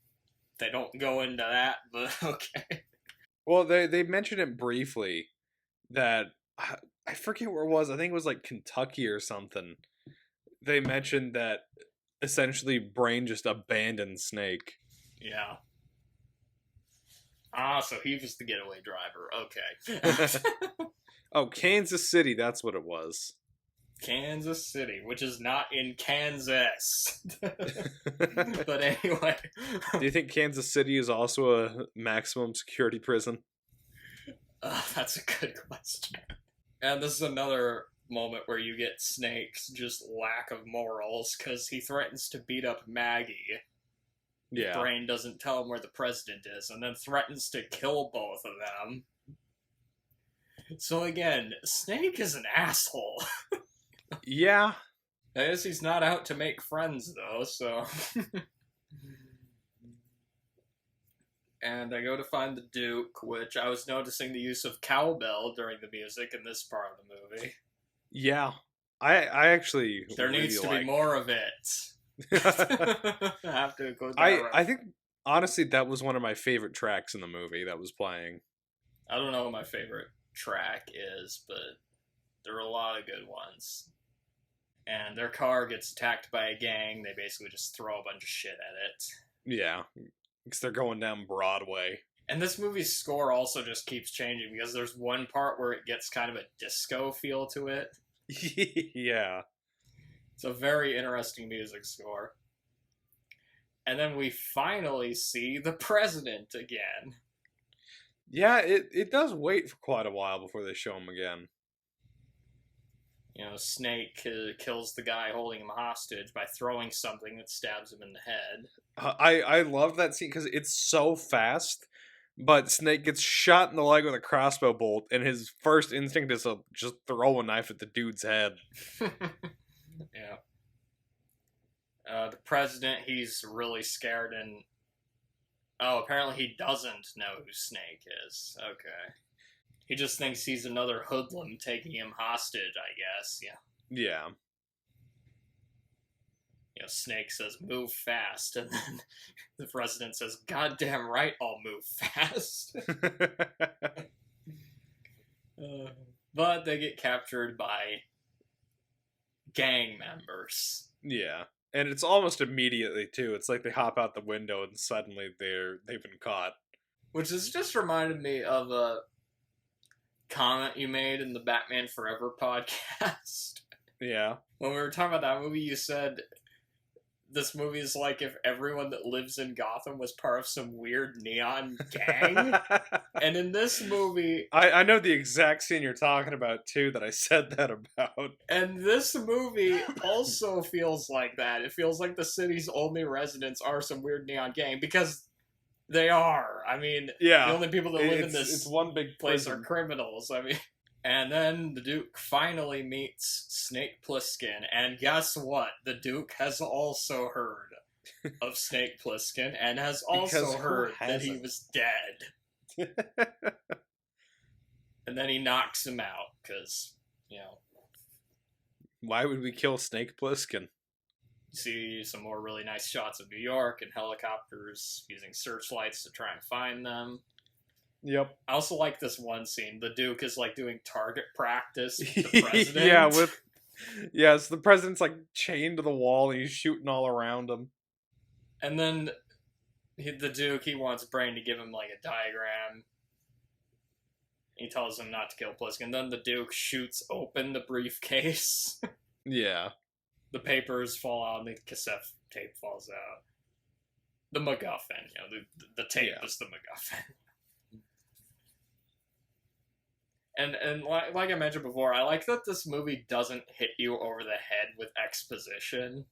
they don't go into that, but okay. Well, they mentioned it briefly that, I forget where it was, I think it was like Kentucky or something. They mentioned that essentially Brain just abandoned Snake. Yeah. Ah, so he was the getaway driver. Okay. Oh, Kansas City, that's what it was. Kansas City, which is not in Kansas. But anyway. Do you think Kansas City is also a maximum security prison? That's a good question. And this is another moment where you get Snake's just lack of morals, because he threatens to beat up Maggie. Yeah. Brain doesn't tell him where the president is, and then threatens to kill both of them. So again, Snake is an asshole. Yeah. I guess he's not out to make friends, though, so... And I go to find the Duke, which I was noticing the use of cowbell during the music in this part of the movie. Yeah. I actually there really needs to be more of it. I have to include that. I think, honestly, that was one of my favorite tracks in the movie that was playing. I don't know what my favorite track is, but there are a lot of good ones. And their car gets attacked by a gang. They basically just throw a bunch of shit at it. Yeah, because they're going down Broadway. And this movie's score also just keeps changing, because there's one part where it gets kind of a disco feel to it. Yeah. It's a very interesting music score. And then we finally see the president again. Yeah, it does wait for quite a while before they show him again. You know, Snake kills the guy holding him hostage by throwing something that stabs him in the head. I love that scene because it's so fast, but Snake gets shot in the leg with a crossbow bolt, and his first instinct is to just throw a knife at the dude's head. Yeah. The president, he's really scared, and... Oh, apparently he doesn't know who Snake is. Okay. He just thinks he's another hoodlum taking him hostage, I guess. Yeah. Yeah. You know, Snake says, move fast, and then the president says, goddamn right, I'll move fast. But they get captured by gang members. Yeah. And it's almost immediately, too. It's like they hop out the window and suddenly they've been caught. Which has just reminded me of a comment you made in the Batman Forever podcast. Yeah. When we were talking about that movie, you said this movie is like if everyone that lives in Gotham was part of some weird neon gang. And in this movie... I know the exact scene you're talking about, too, that I said that about. And this movie also feels like that. It feels like the city's only residents are some weird neon gang, because they are. I mean, yeah, the only people that live in this it's one big place prison. are criminals. I mean... And then the Duke finally meets Snake Plissken, and guess what? The Duke has also heard of Snake Plissken, and has also heard that he was dead. And then he knocks him out, because, you know... Why would we kill Snake Plissken? You see some more really nice shots of New York, and helicopters using searchlights to try and find them. Yep. I also like this one scene. The Duke is like doing target practice with the president. Yeah, so the president's like chained to the wall and he's shooting all around him. And then the Duke, he wants Brain to give him like a diagram. He tells him not to kill Plissken. Then the Duke shoots open the briefcase. Yeah. The papers fall out and the cassette tape falls out. The MacGuffin, the tape is the MacGuffin. And like I mentioned before, I like that this movie doesn't hit you over the head with exposition.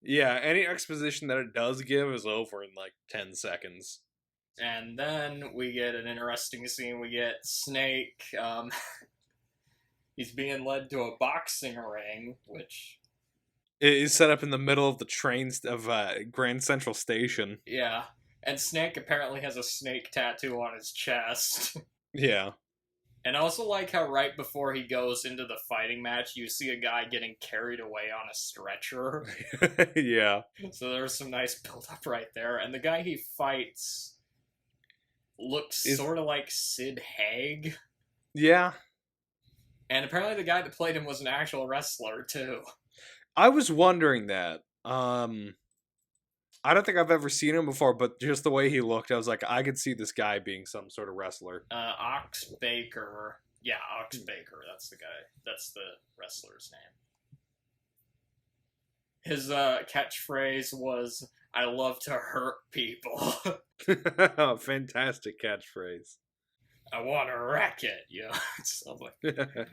Yeah, any exposition that it does give is over in like 10 seconds. And then we get an interesting scene. We get Snake. He's being led to a boxing ring, which... It is set up in the middle of the trains of Grand Central Station. Yeah. And Snake apparently has a snake tattoo on his chest. Yeah. And I also like how right before he goes into the fighting match, you see a guy getting carried away on a stretcher. Yeah. So there's some nice build-up right there. And the guy he fights looks sort of like Sid Haig. Yeah. And apparently the guy that played him was an actual wrestler, too. I was wondering that. I don't think I've ever seen him before, but just the way he looked, I was like, I could see this guy being some sort of wrestler. Ox Baker. Yeah, Ox Baker. That's the guy. That's the wrestler's name. His catchphrase was, "I love to hurt people." Fantastic catchphrase. I want to wreck it, Stuff like that.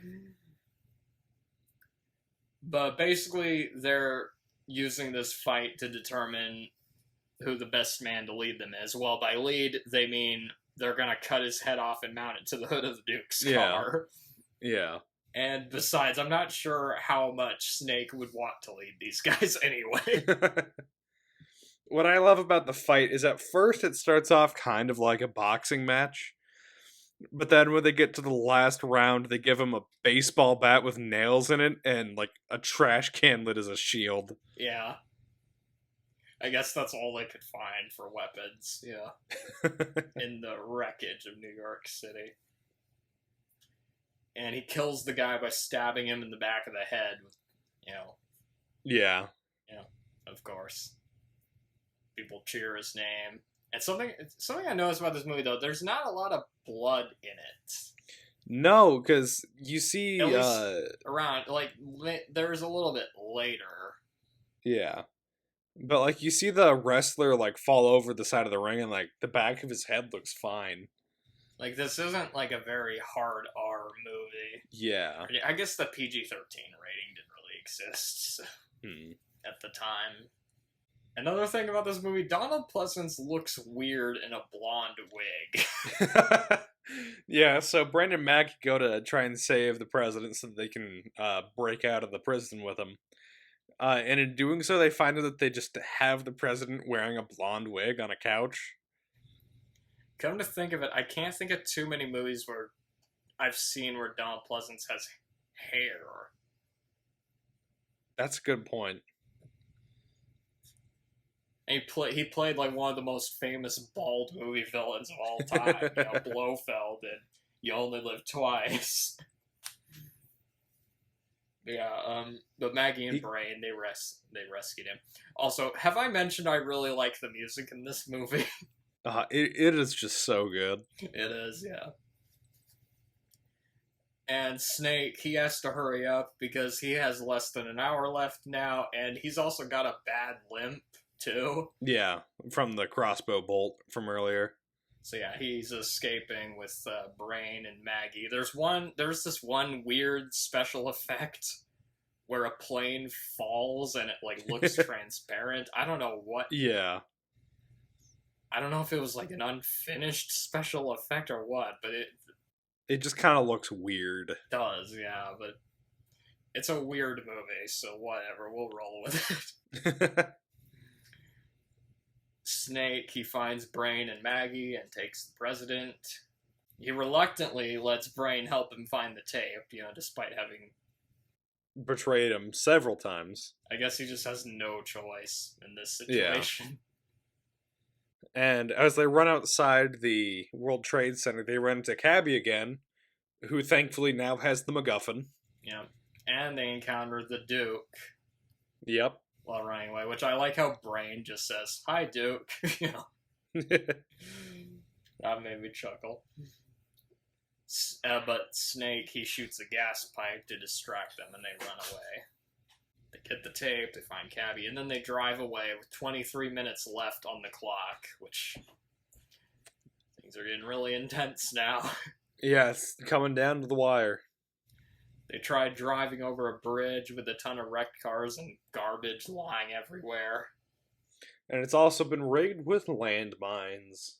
But basically, they're using this fight to determine who the best man to lead them is. Well, by lead, they mean they're going to cut his head off and mount it to the hood of the Duke's car. Yeah. And besides, I'm not sure how much Snake would want to lead these guys anyway. What I love about the fight is at first it starts off kind of like a boxing match. But then when they get to the last round, they give him a baseball bat with nails in it and like a trash can lid as a shield. Yeah. I guess that's all they could find for weapons, in the wreckage of New York City. And he kills the guy by stabbing him in the back of the head, Yeah. Of course. People cheer his name. And something I noticed about this movie, though, there's not a lot of blood in it. No, because you see... At least around, there's a little bit later. Yeah. But, like, you see the wrestler, like, fall over the side of the ring and, like, the back of his head looks fine. Like, this isn't, like, a very hard R movie. Yeah. I guess the PG-13 rating didn't really exist at the time. Another thing about this movie, Donald Pleasence looks weird in a blonde wig. Yeah, so Brand and Mac go to try and save the president so that they can break out of the prison with him. And in doing so, they find out that they just have the president wearing a blonde wig on a couch. Come to think of it, I can't think of too many movies where I've seen where Donald Pleasence has hair. That's a good point. And he played like one of the most famous bald movie villains of all time, Blofeld in You Only Live Twice. Yeah, but Maggie and Brain, they rescued him. Also, have I mentioned I really like the music in this movie? It is just so good. It is, yeah. And Snake, he has to hurry up because he has less than an hour left now, and he's also got a bad limp, too. Yeah, from the crossbow bolt from earlier. So yeah, he's escaping with Brain and Maggie. There's this one weird special effect where a plane falls and it like looks transparent. I don't know what. Yeah. I don't know if it was like an unfinished special effect or what, but it just kind of looks weird. Does, yeah, but it's a weird movie, so whatever, we'll roll with it. Snake, he finds Brain and Maggie and takes the president. He reluctantly lets Brain help him find the tape, despite having betrayed him several times. I guess he just has no choice in this situation. Yeah. And as they run outside the World Trade Center, they run into Cabby again, who thankfully now has the MacGuffin. Yeah. And they encounter the Duke. Yep. While running away, which I like how Brain just says, "Hi, Duke." That made me chuckle. But Snake, he shoots a gas pipe to distract them, and they run away. They get the tape, they find Cabby, and then they drive away with 23 minutes left on the clock, which things are getting really intense now. Yeah, it's coming down to the wire. They tried driving over a bridge with a ton of wrecked cars and garbage lying everywhere. And it's also been rigged with landmines.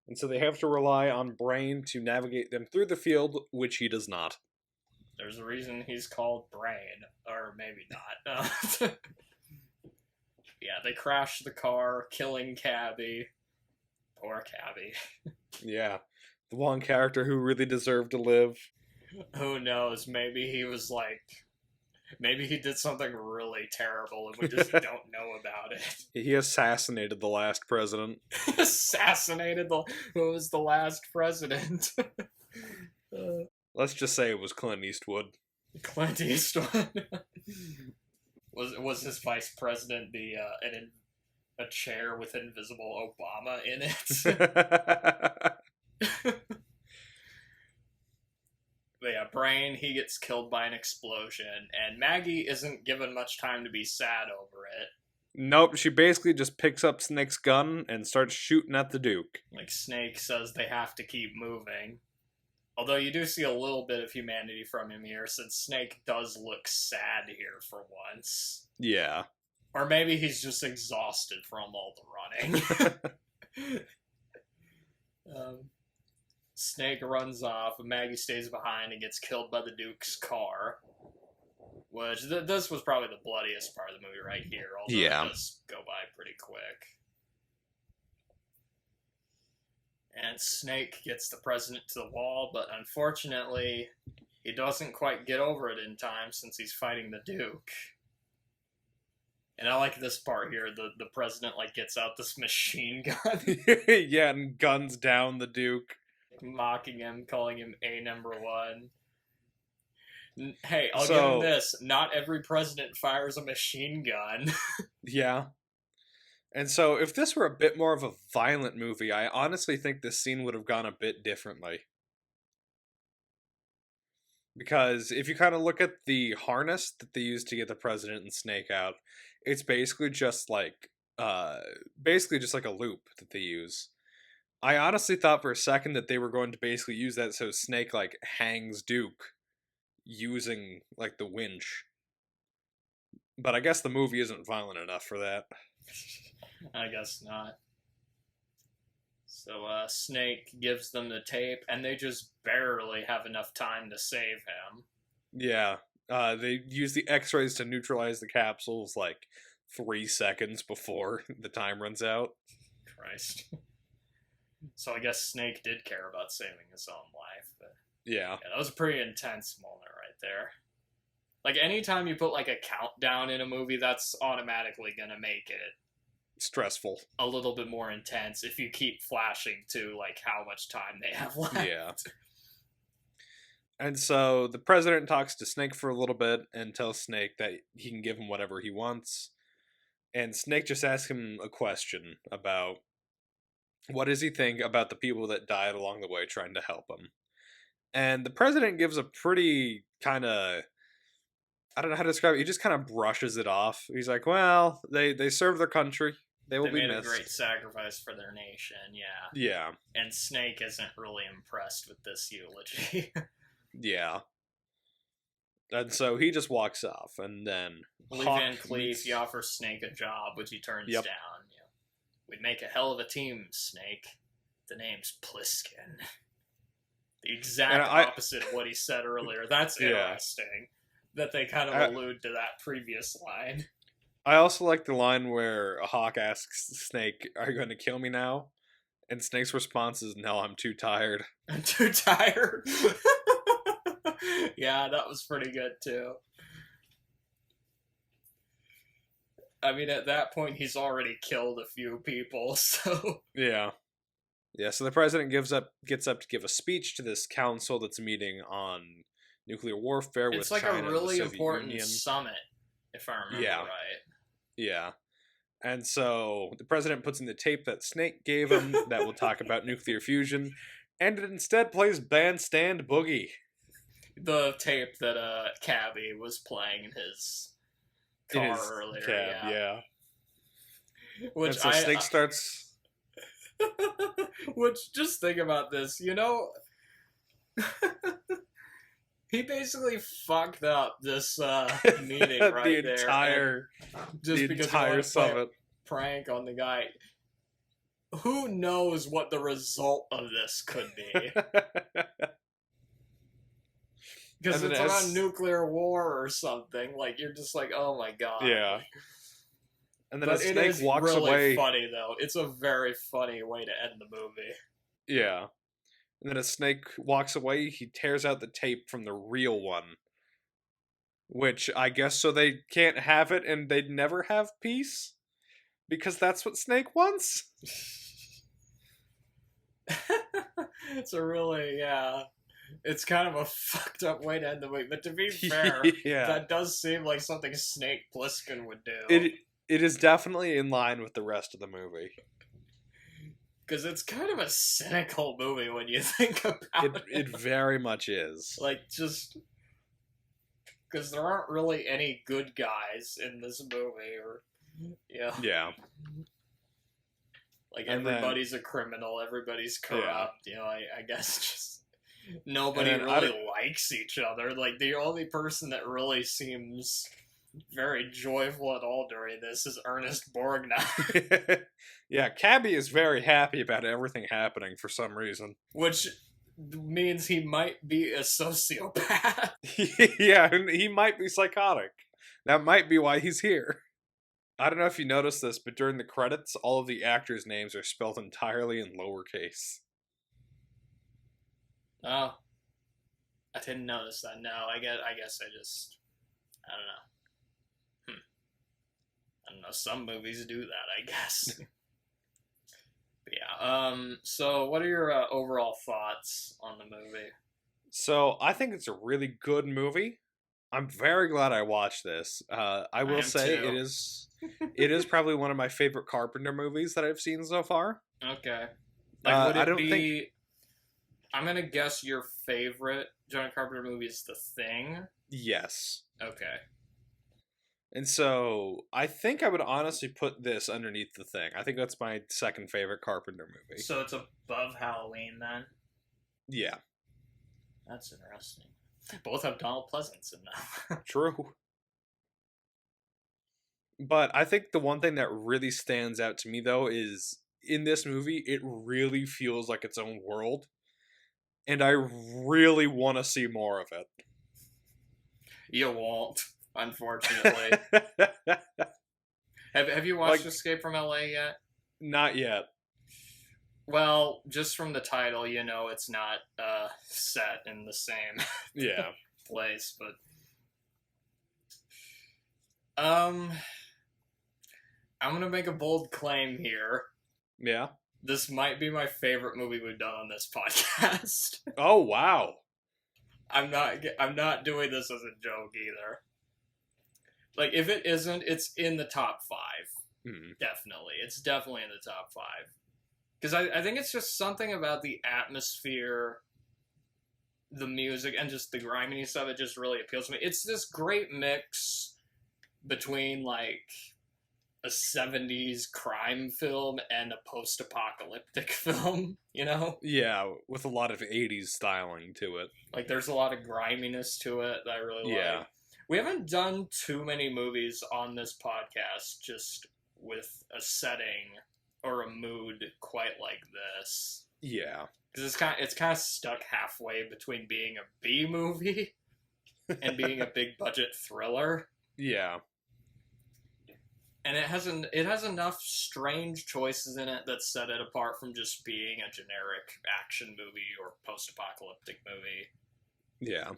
And so they have to rely on Brain to navigate them through the field, which he does not. There's a reason he's called Brain, or maybe not. Yeah, they crash the car, killing Cabby. Poor Cabby. Yeah, the one character who really deserved to live. Who knows? Maybe he was like, maybe he did something really terrible and we just don't know about it. He assassinated the last president. Assassinated who was the last president? Let's just say it was Clint Eastwood. Clint Eastwood. Was his vice president a chair with invisible Obama in it? But yeah, Brain, he gets killed by an explosion, and Maggie isn't given much time to be sad over it. Nope, she basically just picks up Snake's gun and starts shooting at the Duke. Like, Snake says they have to keep moving. Although you do see a little bit of humanity from him here, since Snake does look sad here for once. Yeah. Or maybe he's just exhausted from all the running. Snake runs off, and Maggie stays behind and gets killed by the Duke's car. Which, this was probably the bloodiest part of the movie right here, although it does go by pretty quick. And Snake gets the president to the wall, but unfortunately, he doesn't quite get over it in time since he's fighting the Duke. And I like this part here, the president, like, gets out this machine gun. Yeah, and guns down the Duke. Mocking him, calling him A number one. Hey, I'll give him this. Not every president fires a machine gun. Yeah. And so, if this were a bit more of a violent movie, I honestly think this scene would have gone a bit differently. Because if you kind of look at the harness that they use to get the president and Snake out, it's basically just like a loop that they use. I honestly thought for a second that they were going to basically use that so Snake, like, hangs Duke using, like, the winch. But I guess the movie isn't violent enough for that. I guess not. So, Snake gives them the tape, and they just barely have enough time to save him. Yeah. They use the X-rays to neutralize the capsules, like, 3 seconds before the time runs out. Christ. So I guess Snake did care about saving his own life. But yeah, that was a pretty intense moment right there. Like, anytime you put, like, a countdown in a movie, that's automatically gonna make it stressful. A little bit more intense if you keep flashing to, like, how much time they have left. Yeah. And so the president talks to Snake for a little bit and tells Snake that he can give him whatever he wants. And Snake just asks him a question about what does he think about the people that died along the way trying to help him. And the president gives a pretty kind of, I don't know how to describe it, he just kind of brushes it off. He's like, well, they served their country. They will be missed. They made a great sacrifice for their nation, yeah. Yeah. And Snake isn't really impressed with this eulogy. Yeah. And so he just walks off, and then Lee Van Cleef, he offers Snake a job, which he turns down. You know, we'd make a hell of a team, Snake. The name's Plissken. The exact opposite of what he said earlier. That's interesting. That they kind of allude to that previous line. I also like the line where Hawk asks Snake, "Are you going to kill me now?" And Snake's response is, "No, I'm too tired." I'm too tired. Yeah, that was pretty good too. I mean, at that point, he's already killed a few people, so... Yeah. Yeah, so the president gets up to give a speech to this council that's meeting on nuclear warfare with China and the Soviet Union. It's like a really important summit, if I remember right. Yeah. And so the president puts in the tape that Snake gave him that will talk about nuclear fusion, and it instead plays Bandstand Boogie. The tape that Cabby was playing in his in car his earlier. cab, Yeah. And Which so Snake starts. which, just think about this, he basically fucked up this meeting right the there, and just the because he entire wanted to play a summit. prank on the guy. Who knows what the result of this could be? Because And then it's around nuclear war or something. Like, you're just like, oh my god. Yeah. And then But as it Snake is walks really away. funny, though. It's a very funny way to end the movie. Yeah. And then as Snake walks away, he tears out the tape from the real one. Which I guess so they can't have it and they'd never have peace? Because that's what Snake wants? It's a really, yeah. It's kind of a fucked up way to end the movie. But to be fair, Yeah. that does seem like something Snake Plissken would do. It is definitely in line with the rest of the movie. Because it's kind of a cynical movie when you think about it. It very much is. Like, just... Because there aren't really any good guys in this movie, or... Yeah. Like, And everybody's a criminal, everybody's corrupt, I guess just... Nobody And then really likes each other. Like, the only person that really seems very joyful at all during this is Ernest Borgnine. Yeah, Cabby is very happy about everything happening for some reason. Which means he might be a sociopath. Yeah, and he might be psychotic. That might be why he's here. I don't know if you noticed this, but during the credits, all of the actors' names are spelled entirely in lowercase. Oh. I didn't notice that. No, I guess I just... I don't know. I don't know, some movies do that, I guess. But yeah, so what are your overall thoughts on the movie? So, I think it's a really good movie. I'm very glad I watched this. I will say too. it is probably one of my favorite Carpenter movies that I've seen so far. Okay. Like, would it I don't be... think... I'm gonna guess your favorite John Carpenter movie is The Thing? Yes. Okay. And so, I think I would honestly put this underneath The Thing. I think that's my second favorite Carpenter movie. So it's above Halloween, then? Yeah. That's interesting. Both have Donald Pleasance in them. True. But I think the one thing that really stands out to me, though, is in this movie, it really feels like its own world. And I really want to see more of it. You won't, unfortunately. Have you watched Escape from LA yet? Not yet. Well, just from the title, it's not set in the same place, but I'm gonna make a bold claim here. Yeah. This might be my favorite movie we've done on this podcast. Oh, wow. I'm not doing this as a joke either. Like, if it isn't, it's in the top 5. Definitely. It's definitely in the top 5. Because I think it's just something about the atmosphere, the music, and just the griminess of it just really appeals to me. It's this great mix between, like, a 70s crime film and a post-apocalyptic film, Yeah, with a lot of 80s styling to it. Like, there's a lot of griminess to it that I really like. We haven't done too many movies on this podcast just with a setting or a mood quite like this. Yeah. Because it's kind of stuck halfway between being a B movie and being a big budget thriller. Yeah. And it has enough strange choices in it that set it apart from just being a generic action movie or post-apocalyptic movie. Yeah.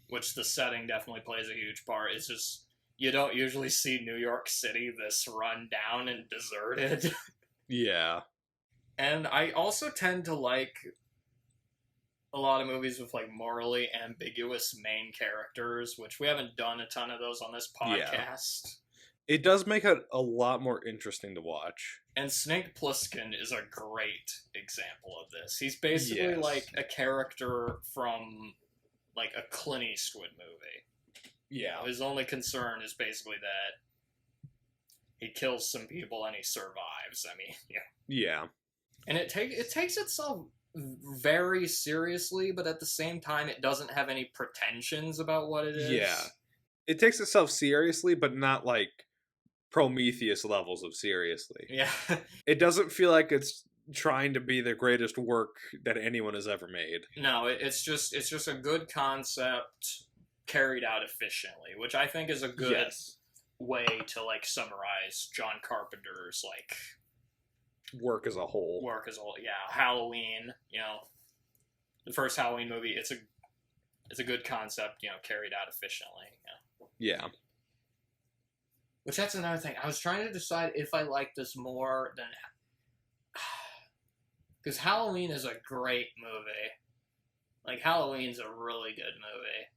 Which the setting definitely plays a huge part. It's just, you don't usually see New York City this run down and deserted. Yeah. And I also tend to like a lot of movies with, like, morally ambiguous main characters, which we haven't done a ton of those on this podcast. Yeah. It does make it a lot more interesting to watch. And Snake Plissken is a great example of this. He's basically like a character from, like, a Clint Eastwood movie. Yeah. His only concern is basically that he kills some people and he survives. I mean, yeah. Yeah. And it takes itself very seriously, but at the same time, it doesn't have any pretensions about what it is. Yeah. It takes itself seriously, but not like Prometheus levels of seriously. Yeah. It doesn't feel like it's trying to be the greatest work that anyone has ever made. No, it's just a good concept carried out efficiently, which I think is a good way to like summarize John Carpenter's like work as a whole. Yeah, Halloween, you know, the first Halloween movie, it's a good concept, you know, carried out efficiently. Yeah. Which that's another thing. I was trying to decide if I like this more than, because Halloween is a great movie. Like, Halloween's a really good movie.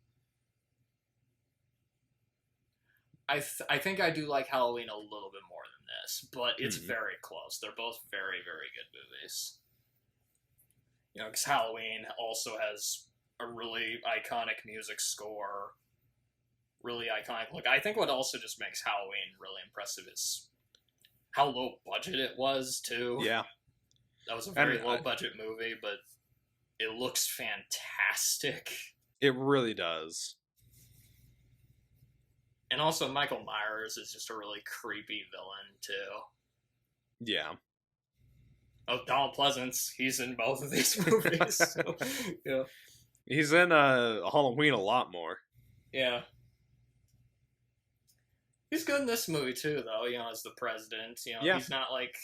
I think I do like Halloween a little bit more than this, but it's very close. They're both very, very good movies. You know, because Halloween also has a really iconic music score, really iconic look. I think what also just makes Halloween really impressive is how low budget it was, too. Yeah. That was a very low budget movie, but it looks fantastic. It really does. And also, Michael Myers is just a really creepy villain, too. Yeah. Oh, Donald Pleasance, he's in both of these movies. So, yeah. He's in Halloween a lot more. Yeah. He's good in this movie, too, though, you know, as the president. You know, he's not like...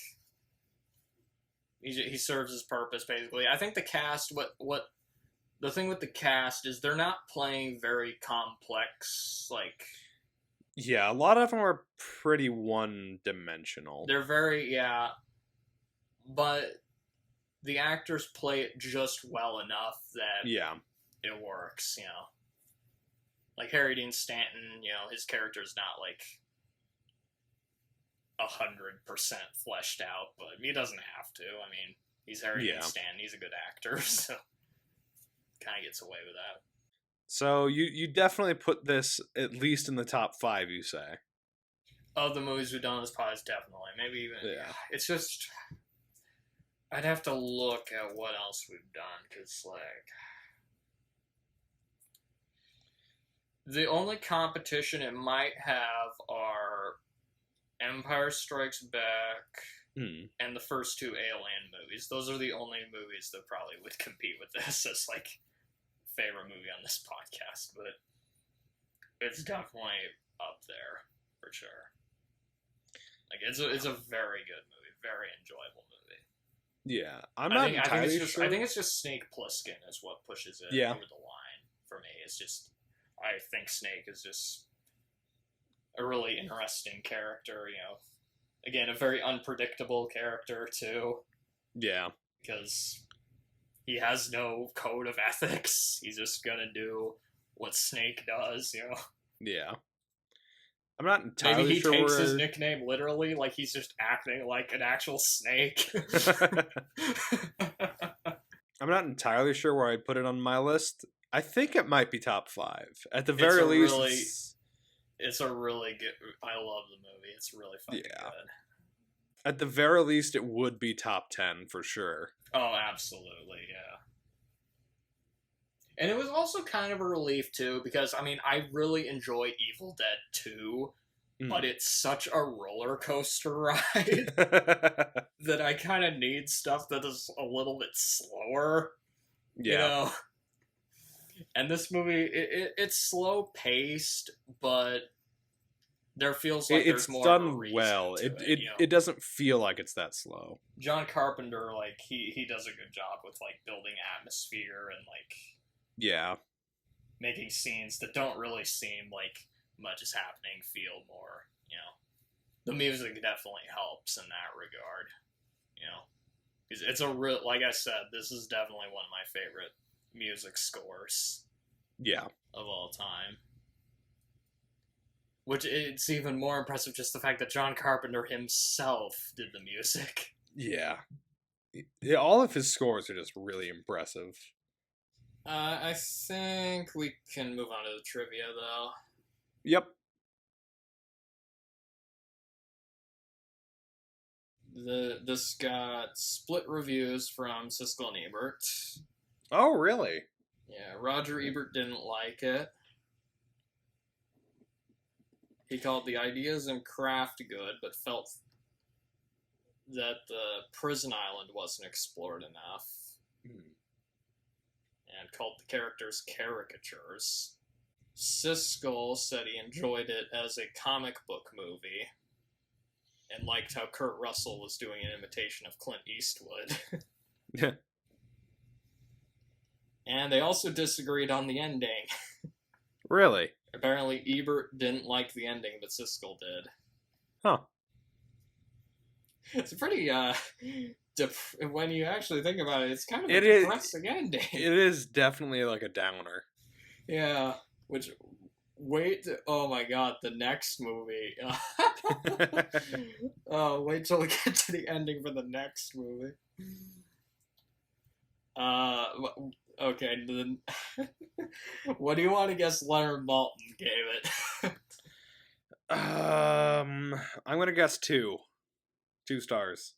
He serves his purpose, basically. I think the cast, what the thing with the cast is they're not playing very complex, like... Yeah, a lot of them are pretty one-dimensional. They're very, but the actors play it just well enough that it works, you know. Like Harry Dean Stanton, you know, his character's not like 100% fleshed out, but he doesn't have to. I mean, he's Harry Dean Stanton, he's a good actor, so kind of gets away with that. So you definitely put this at least in the top 5, you say? Of the movies we've done on this podcast, definitely. Maybe even... Yeah. It's just... I'd have to look at what else we've done, because, like... The only competition it might have are Empire Strikes Back and the first 2 Alien movies. Those are the only movies that probably would compete with this as, like... favorite movie on this podcast, but it's definitely up there for sure. Like it's a very good movie, very enjoyable movie. Yeah, I'm not entirely sure. I think it's just Snake Plissken is what pushes it over the line for me. It's just I think Snake is just a really interesting character. You know, again, a very unpredictable character too. Yeah, because he has no code of ethics. He's just gonna do what Snake does, you know? Yeah. I'm not entirely sure. Maybe he takes his nickname literally, like he's just acting like an actual snake. I'm not entirely sure where I'd put it on my list. I think it might be top 5. At the very least... It's a really good... I love the movie. It's really fucking good. At the very least, it would be top 10 for sure. Oh, absolutely, yeah. And it was also kind of a relief, too, because, I mean, I really enjoy Evil Dead 2, but it's such a roller coaster ride that I kind of need stuff that is a little bit slower, you know? And this movie, it's slow-paced, but there feels like there's more done of a reason well. to It doesn't feel like it's that slow. John Carpenter, like, he does a good job with, like, building atmosphere and, like... Yeah. Making scenes that don't really seem like much is happening feel more, you know. The music definitely helps in that regard, you know. It's a real... Like I said, this is definitely one of my favorite music scores. Yeah. Of all time. Which, it's even more impressive just the fact that John Carpenter himself did the music. Yeah. All of his scores are just really impressive. I think we can move on to the trivia, though. Yep. This got split reviews from Siskel and Ebert. Oh, really? Yeah, Roger Ebert didn't like it. He called the ideas and craft good, but felt that the prison island wasn't explored enough. And called the characters caricatures. Siskel said he enjoyed it as a comic book movie and liked how Kurt Russell was doing an imitation of Clint Eastwood. Yeah. And they also disagreed on the ending. Really? Apparently, Ebert didn't like the ending, but Siskel did. Huh. It's a pretty, when you actually think about it, it's kind of a depressing ending. It is definitely like a downer. Yeah, which, oh my god, the next movie. Oh, wait till we get to the ending for the next movie. Okay, then, what do you want to guess Leonard Maltin gave it? I'm gonna guess 2. 2 stars.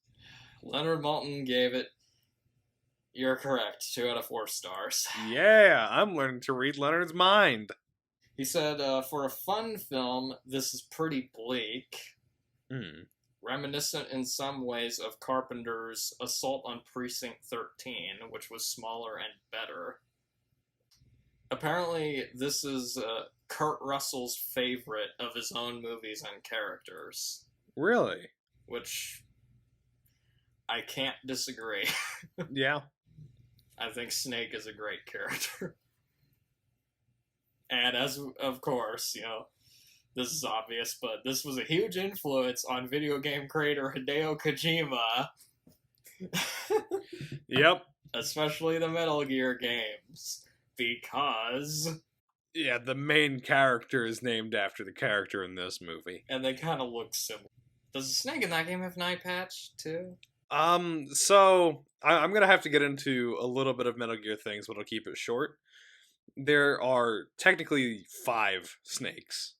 Leonard Maltin gave it. You're correct. 2 out of 4 stars. Yeah, I'm learning to read Leonard's mind. He said, for a fun film, this is pretty bleak. Reminiscent in some ways of Carpenter's Assault on Precinct 13, which was smaller and better. Apparently, this is Kurt Russell's favorite of his own movies and characters. Really? Which I can't disagree. Yeah. I think Snake is a great character. And as, of course, this is obvious, but this was a huge influence on video game creator Hideo Kojima. Yep. Especially the Metal Gear games. Because... Yeah, the main character is named after the character in this movie. And they kind of look similar. Does the snake in that game have an eye patch, too? So, I'm gonna have to get into a little bit of Metal Gear things, but I'll keep it short. There are technically 5 snakes.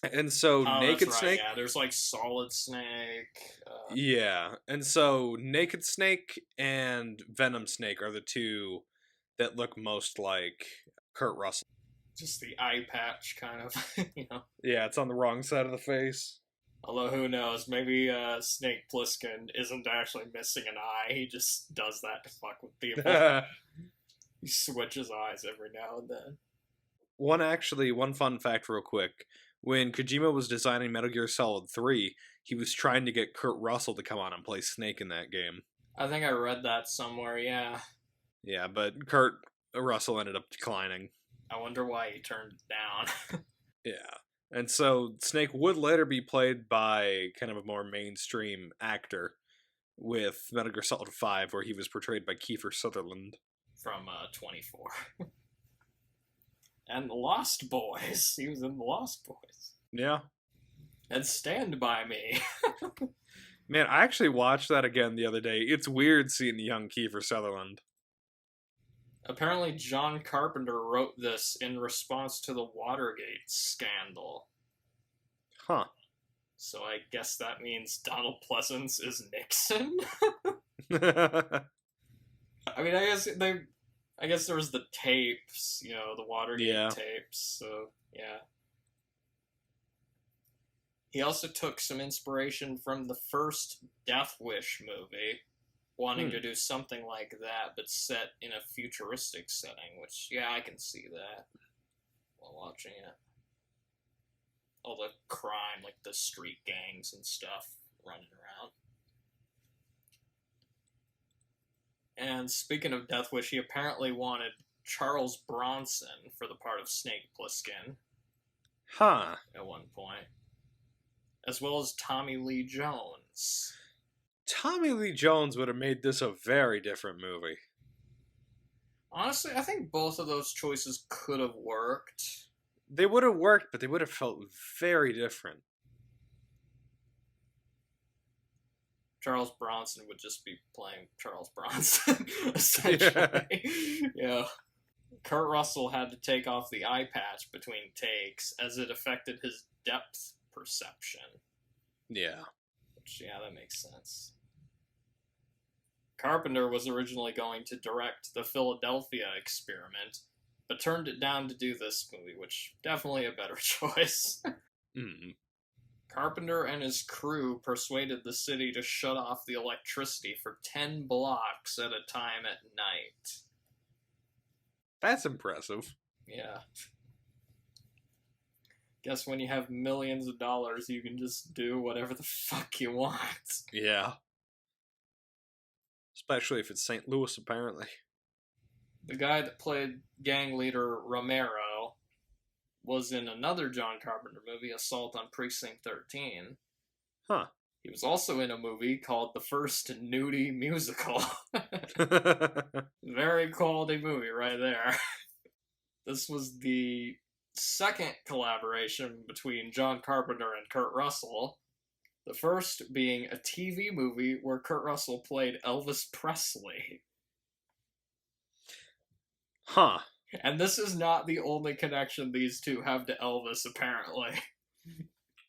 And so, Naked that's right, Snake... Yeah, there's like Solid Snake. Yeah, and so Naked Snake and Venom Snake are the 2 that look most like Kurt Russell. Just the eye patch, kind of, Yeah, it's on the wrong side of the face. Although, who knows, maybe Snake Plissken isn't actually missing an eye, he just does that to fuck with people. He switches eyes every now and then. One fun fact real quick. When Kojima was designing Metal Gear Solid 3, he was trying to get Kurt Russell to come on and play Snake in that game. I think I read that somewhere, yeah. Yeah, but Kurt Russell ended up declining. I wonder why he turned it down. Yeah. And so Snake would later be played by kind of a more mainstream actor with Metal Gear Solid 5, where he was portrayed by Kiefer Sutherland. From 24. And The Lost Boys. He was in The Lost Boys. Yeah. And Stand By Me. Man, I actually watched that again the other day. It's weird seeing the young Kiefer Sutherland. Apparently, John Carpenter wrote this in response to the Watergate scandal. Huh. So I guess that means Donald Pleasance is Nixon? I mean, I guess there was the tapes, the Watergate tapes, so, yeah. He also took some inspiration from the first Death Wish movie, wanting to do something like that, but set in a futuristic setting, which, yeah, I can see that while watching it. All the crime, like the street gangs and stuff running around. And speaking of Death Wish, he apparently wanted Charles Bronson for the part of Snake Plissken. Huh. At one point. As well as Tommy Lee Jones. Tommy Lee Jones would have made this a very different movie. Honestly, I think both of those choices could have worked. They would have worked, but they would have felt very different. Charles Bronson would just be playing Charles Bronson, essentially. Yeah. Kurt Russell had to take off the eye patch between takes as it affected his depth perception. Yeah. Yeah, that makes sense. Carpenter was originally going to direct the Philadelphia Experiment, but turned it down to do this movie, which definitely a better choice. Mm. Carpenter and his crew persuaded the city to shut off the electricity for 10 blocks at a time at night. That's impressive. Yeah. Guess when you have millions of dollars, you can just do whatever the fuck you want. Yeah. Especially if it's St. Louis, apparently. The guy that played gang leader Romero was in another John Carpenter movie, Assault on Precinct 13. Huh. He was also in a movie called The First Nudie Musical. Very quality movie right there. This was the second collaboration between John Carpenter and Kurt Russell. The first being a TV movie where Kurt Russell played Elvis Presley. Huh. And this is not the only connection these two have to Elvis, apparently.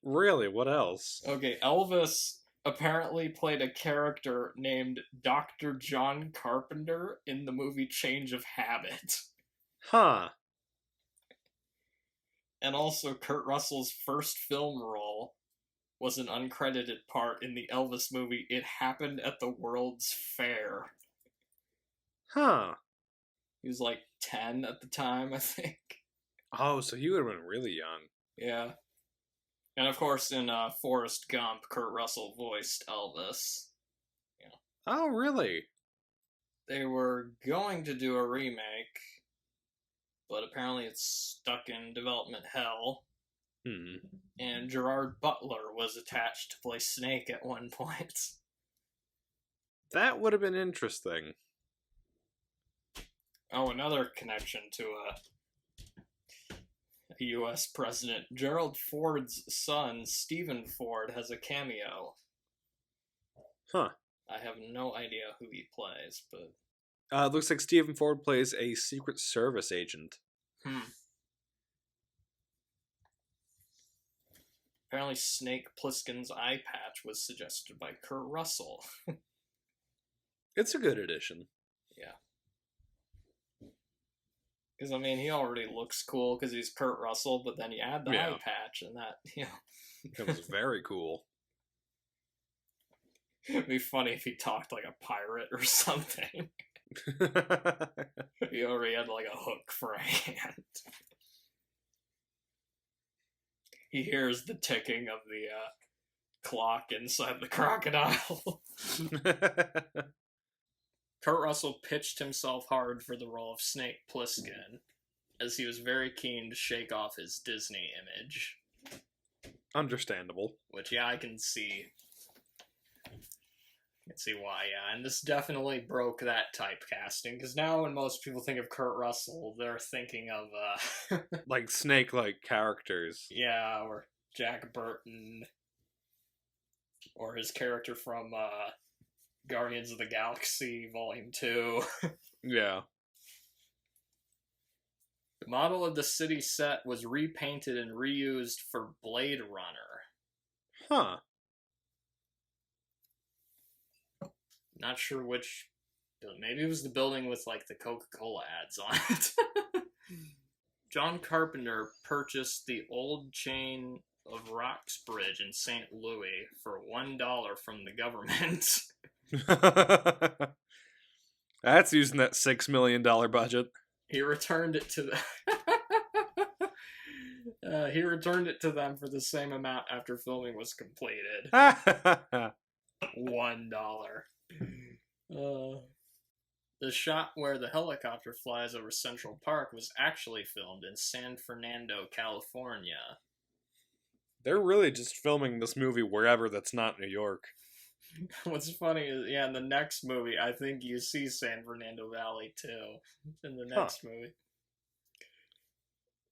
Really? What else? Okay, Elvis apparently played a character named Dr. John Carpenter in the movie Change of Habit. Huh. And also, Kurt Russell's first film role was an uncredited part in the Elvis movie It Happened at the World's Fair. Huh. He was like 10 at the time, I think. Oh, so he would have been really young. Yeah. And of course, in Forrest Gump, Kurt Russell voiced Elvis. Yeah. Oh, really? They were going to do a remake, but apparently it's stuck in development hell. And Gerard Butler was attached to play Snake at one point. That would have been interesting. Oh, another connection to a U.S. president. Gerald Ford's son, Stephen Ford, has a cameo. Huh. I have no idea who he plays, but... It looks like Stephen Ford plays a Secret Service agent. Apparently Snake Plissken's eye patch was suggested by Kurt Russell. It's a good addition. Yeah. Because, I mean, he already looks cool because he's Kurt Russell, but then you add the eye patch and that, becomes very cool. It'd be funny if he talked like a pirate or something. He already had like a hook for a hand. He hears the ticking of the clock inside the crocodile. Kurt Russell pitched himself hard for the role of Snake Plissken, as he was very keen to shake off his Disney image. Understandable. Which, yeah, I can see. I can see why, yeah. And this definitely broke that typecasting, because now when most people think of Kurt Russell, they're thinking of, like Snake-like characters. Yeah, or Jack Burton, or his character from, Guardians of the Galaxy Volume 2. Yeah. The model of the city set was repainted and reused for Blade Runner. Huh. Not sure which. Maybe it was the building with, like, the Coca-Cola ads on it. John Carpenter purchased the old chain of Roxbridge in St. Louis for $1 from the government. That's using that $6 million budget. He returned it to he returned it to them for the same amount after filming was completed. $1. The shot where the helicopter flies over Central Park was actually filmed in San Fernando, California. They're really just filming this movie wherever that's not New York. What's funny is, yeah, in the next movie, I think you see San Fernando Valley, too, in the next movie.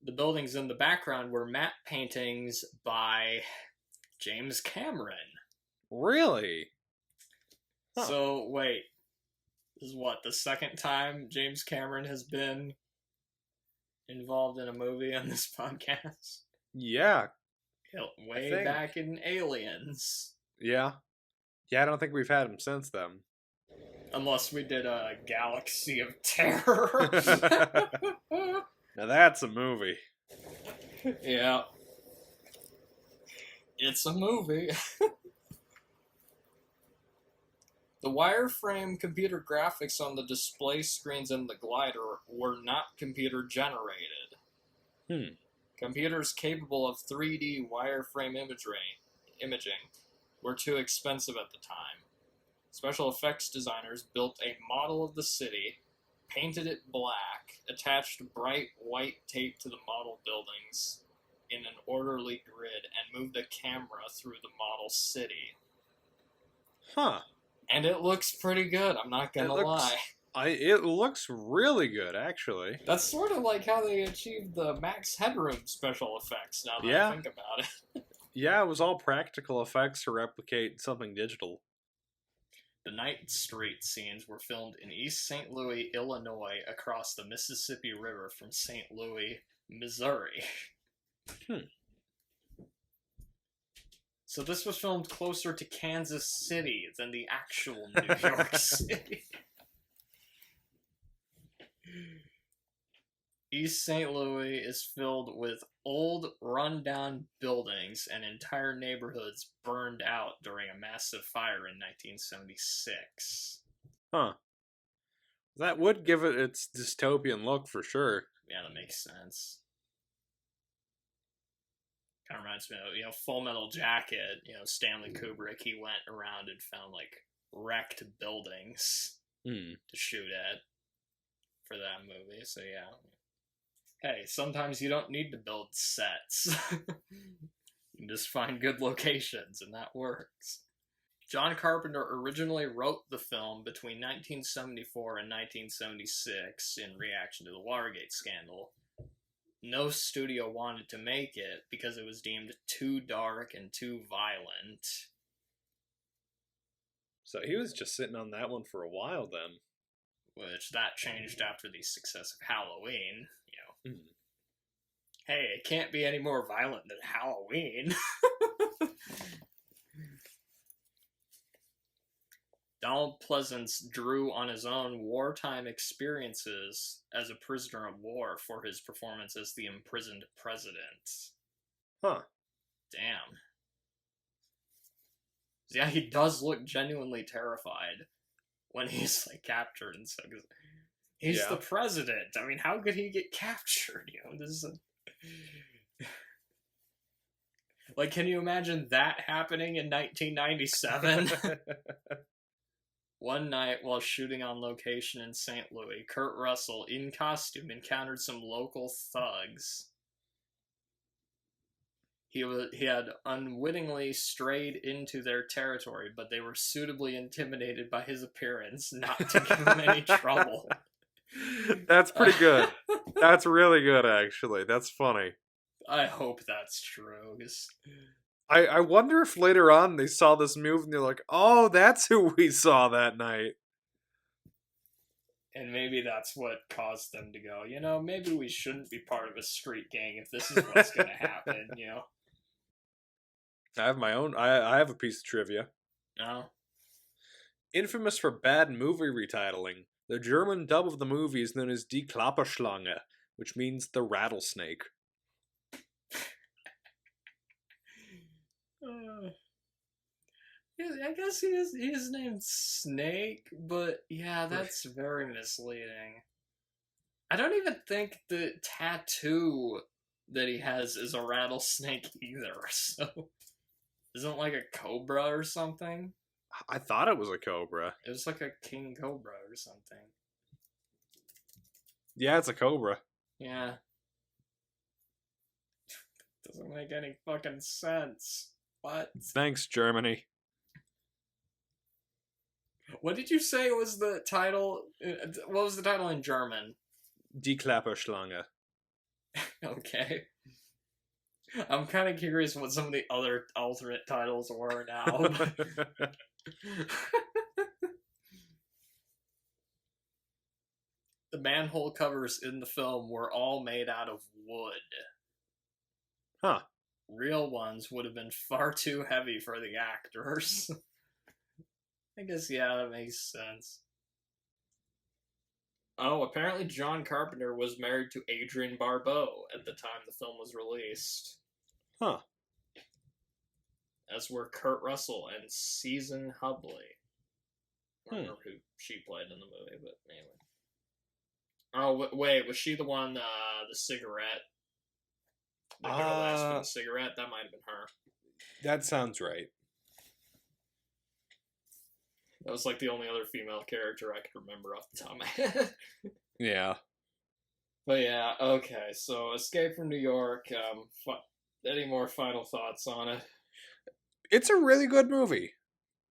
The buildings in the background were matte paintings by James Cameron. Really? Huh. So, wait. This is what, the second time James Cameron has been involved in a movie on this podcast? Yeah. Way back in Aliens. Yeah. Yeah, I don't think we've had them since then. Unless we did a Galaxy of Terror. Now that's a movie. Yeah. It's a movie. The wireframe computer graphics on the display screens in the glider were not computer generated. Hmm. Computers capable of 3D wireframe imaging were too expensive at the time. Special effects designers built a model of the city, painted it black, attached bright white tape to the model buildings in an orderly grid, and moved a camera through the model city. Huh. And it looks pretty good, I'm not gonna lie. It looks really good, actually. That's sort of like how they achieved the Max Headroom special effects, now that I think about it. Yeah, it was all practical effects to replicate something digital. The night street scenes were filmed in East St. Louis, Illinois, across the Mississippi River from St. Louis, Missouri. So this was filmed closer to Kansas City than the actual New York City. East St. Louis is filled with old, run-down buildings and entire neighborhoods burned out during a massive fire in 1976. Huh. That would give it its dystopian look for sure. Yeah, that makes sense. Kind of reminds me of, Full Metal Jacket, Stanley Kubrick, he went around and found, wrecked buildings Hmm. to shoot at for that movie, so yeah. Hey, sometimes you don't need to build sets. You can just find good locations, and that works. John Carpenter originally wrote the film between 1974 and 1976 in reaction to the Watergate scandal. No studio wanted to make it because it was deemed too dark and too violent. So he was just sitting on that one for a while then. Which that changed after the success of Halloween. Mm. Hey, it can't be any more violent than Halloween. Donald Pleasance drew on his own wartime experiences as a prisoner of war for his performance as the imprisoned president. Huh. Damn. Yeah, he does look genuinely terrified when he's captured and stuff. He's the president. I mean, how could he get captured? This is can you imagine that happening in 1997? One night, while shooting on location in St. Louis, Kurt Russell, in costume, encountered some local thugs. He had unwittingly strayed into their territory, but they were suitably intimidated by his appearance not to give him any trouble. That's pretty good. That's really good, actually. That's funny. I hope that's true. I wonder if later on they saw this move and they're like, oh, that's who we saw that night. And maybe that's what caused them to go, maybe we shouldn't be part of a street gang if this is what's going to happen, I have my own. I have a piece of trivia. No? Infamous for bad movie retitling, the German dub of the movie is known as Die Klapperschlange, which means the rattlesnake. I guess he is named Snake, but yeah, that's very misleading. I don't even think the tattoo that he has is a rattlesnake either, so isn't it a cobra or something? I thought it was a cobra. It was like a king cobra or something. Yeah, it's a cobra. Yeah. Doesn't make any fucking sense. What? Thanks, Germany. What did you say was the title? What was the title in German? Die Klapperschlange. Okay. I'm kind of curious what some of the other alternate titles were now. The manhole covers in the film were all made out of wood. Huh. Real ones would have been far too heavy for the actors. I guess, yeah, that makes sense. Oh, apparently John Carpenter was married to Adrienne Barbeau at the time the film was released. Huh. As were Kurt Russell and Susan Hubley. I don't remember who she played in the movie, but anyway. Oh, wait, was she the one, the cigarette? The girl that asked for the cigarette? That might have been her. That sounds right. That was like the only other female character I could remember off the top of my head. Yeah. But yeah, okay, so Escape from New York. Any more final thoughts on it? It's a really good movie.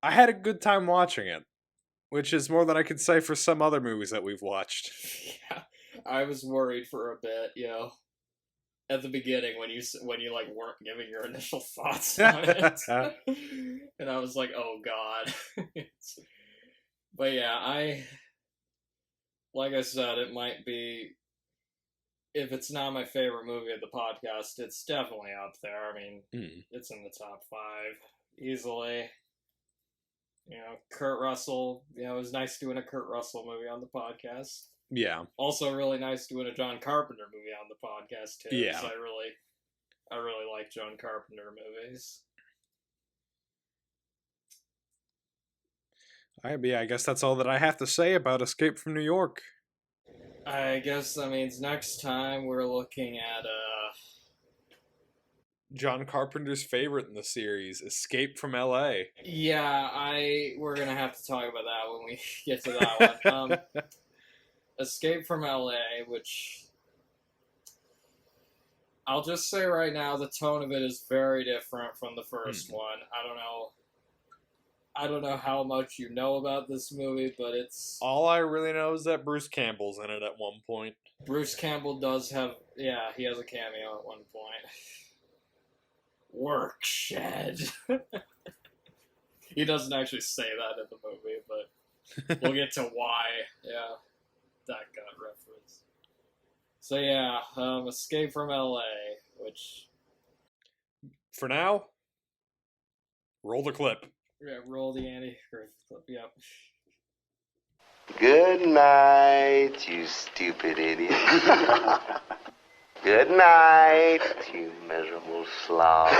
I had a good time watching it, which is more than I could say for some other movies that we've watched. Yeah, I was worried for a bit, at the beginning when you like weren't giving your initial thoughts on it, and I was like, oh god. But yeah, like I said, it might be, if it's not my favorite movie of the podcast, it's definitely up there. I mean, It's in the top 5 easily. Kurt Russell. It was nice doing a Kurt Russell movie on the podcast. Yeah. Also, really nice doing a John Carpenter movie on the podcast too. Yeah. I really like John Carpenter movies. I guess that's all that I have to say about Escape from New York. I guess that means next time we're looking at John Carpenter's favorite in the series, Escape from L.A. Yeah, we're gonna have to talk about that when we get to that one. Escape from L.A., which I'll just say right now, the tone of it is very different from the first one. I don't know how much you know about this movie, but it's... All I really know is that Bruce Campbell's in it at one point. Bruce Campbell does have... Yeah, he has a cameo at one point. Work shed. He doesn't actually say that in the movie, but we'll get to why. Yeah, that got referenced. So yeah, Escape from L.A., which... For now, roll the clip. Yeah, roll the Andy Griffith clip, yep. Good night, you stupid idiot. Good night, you miserable slob.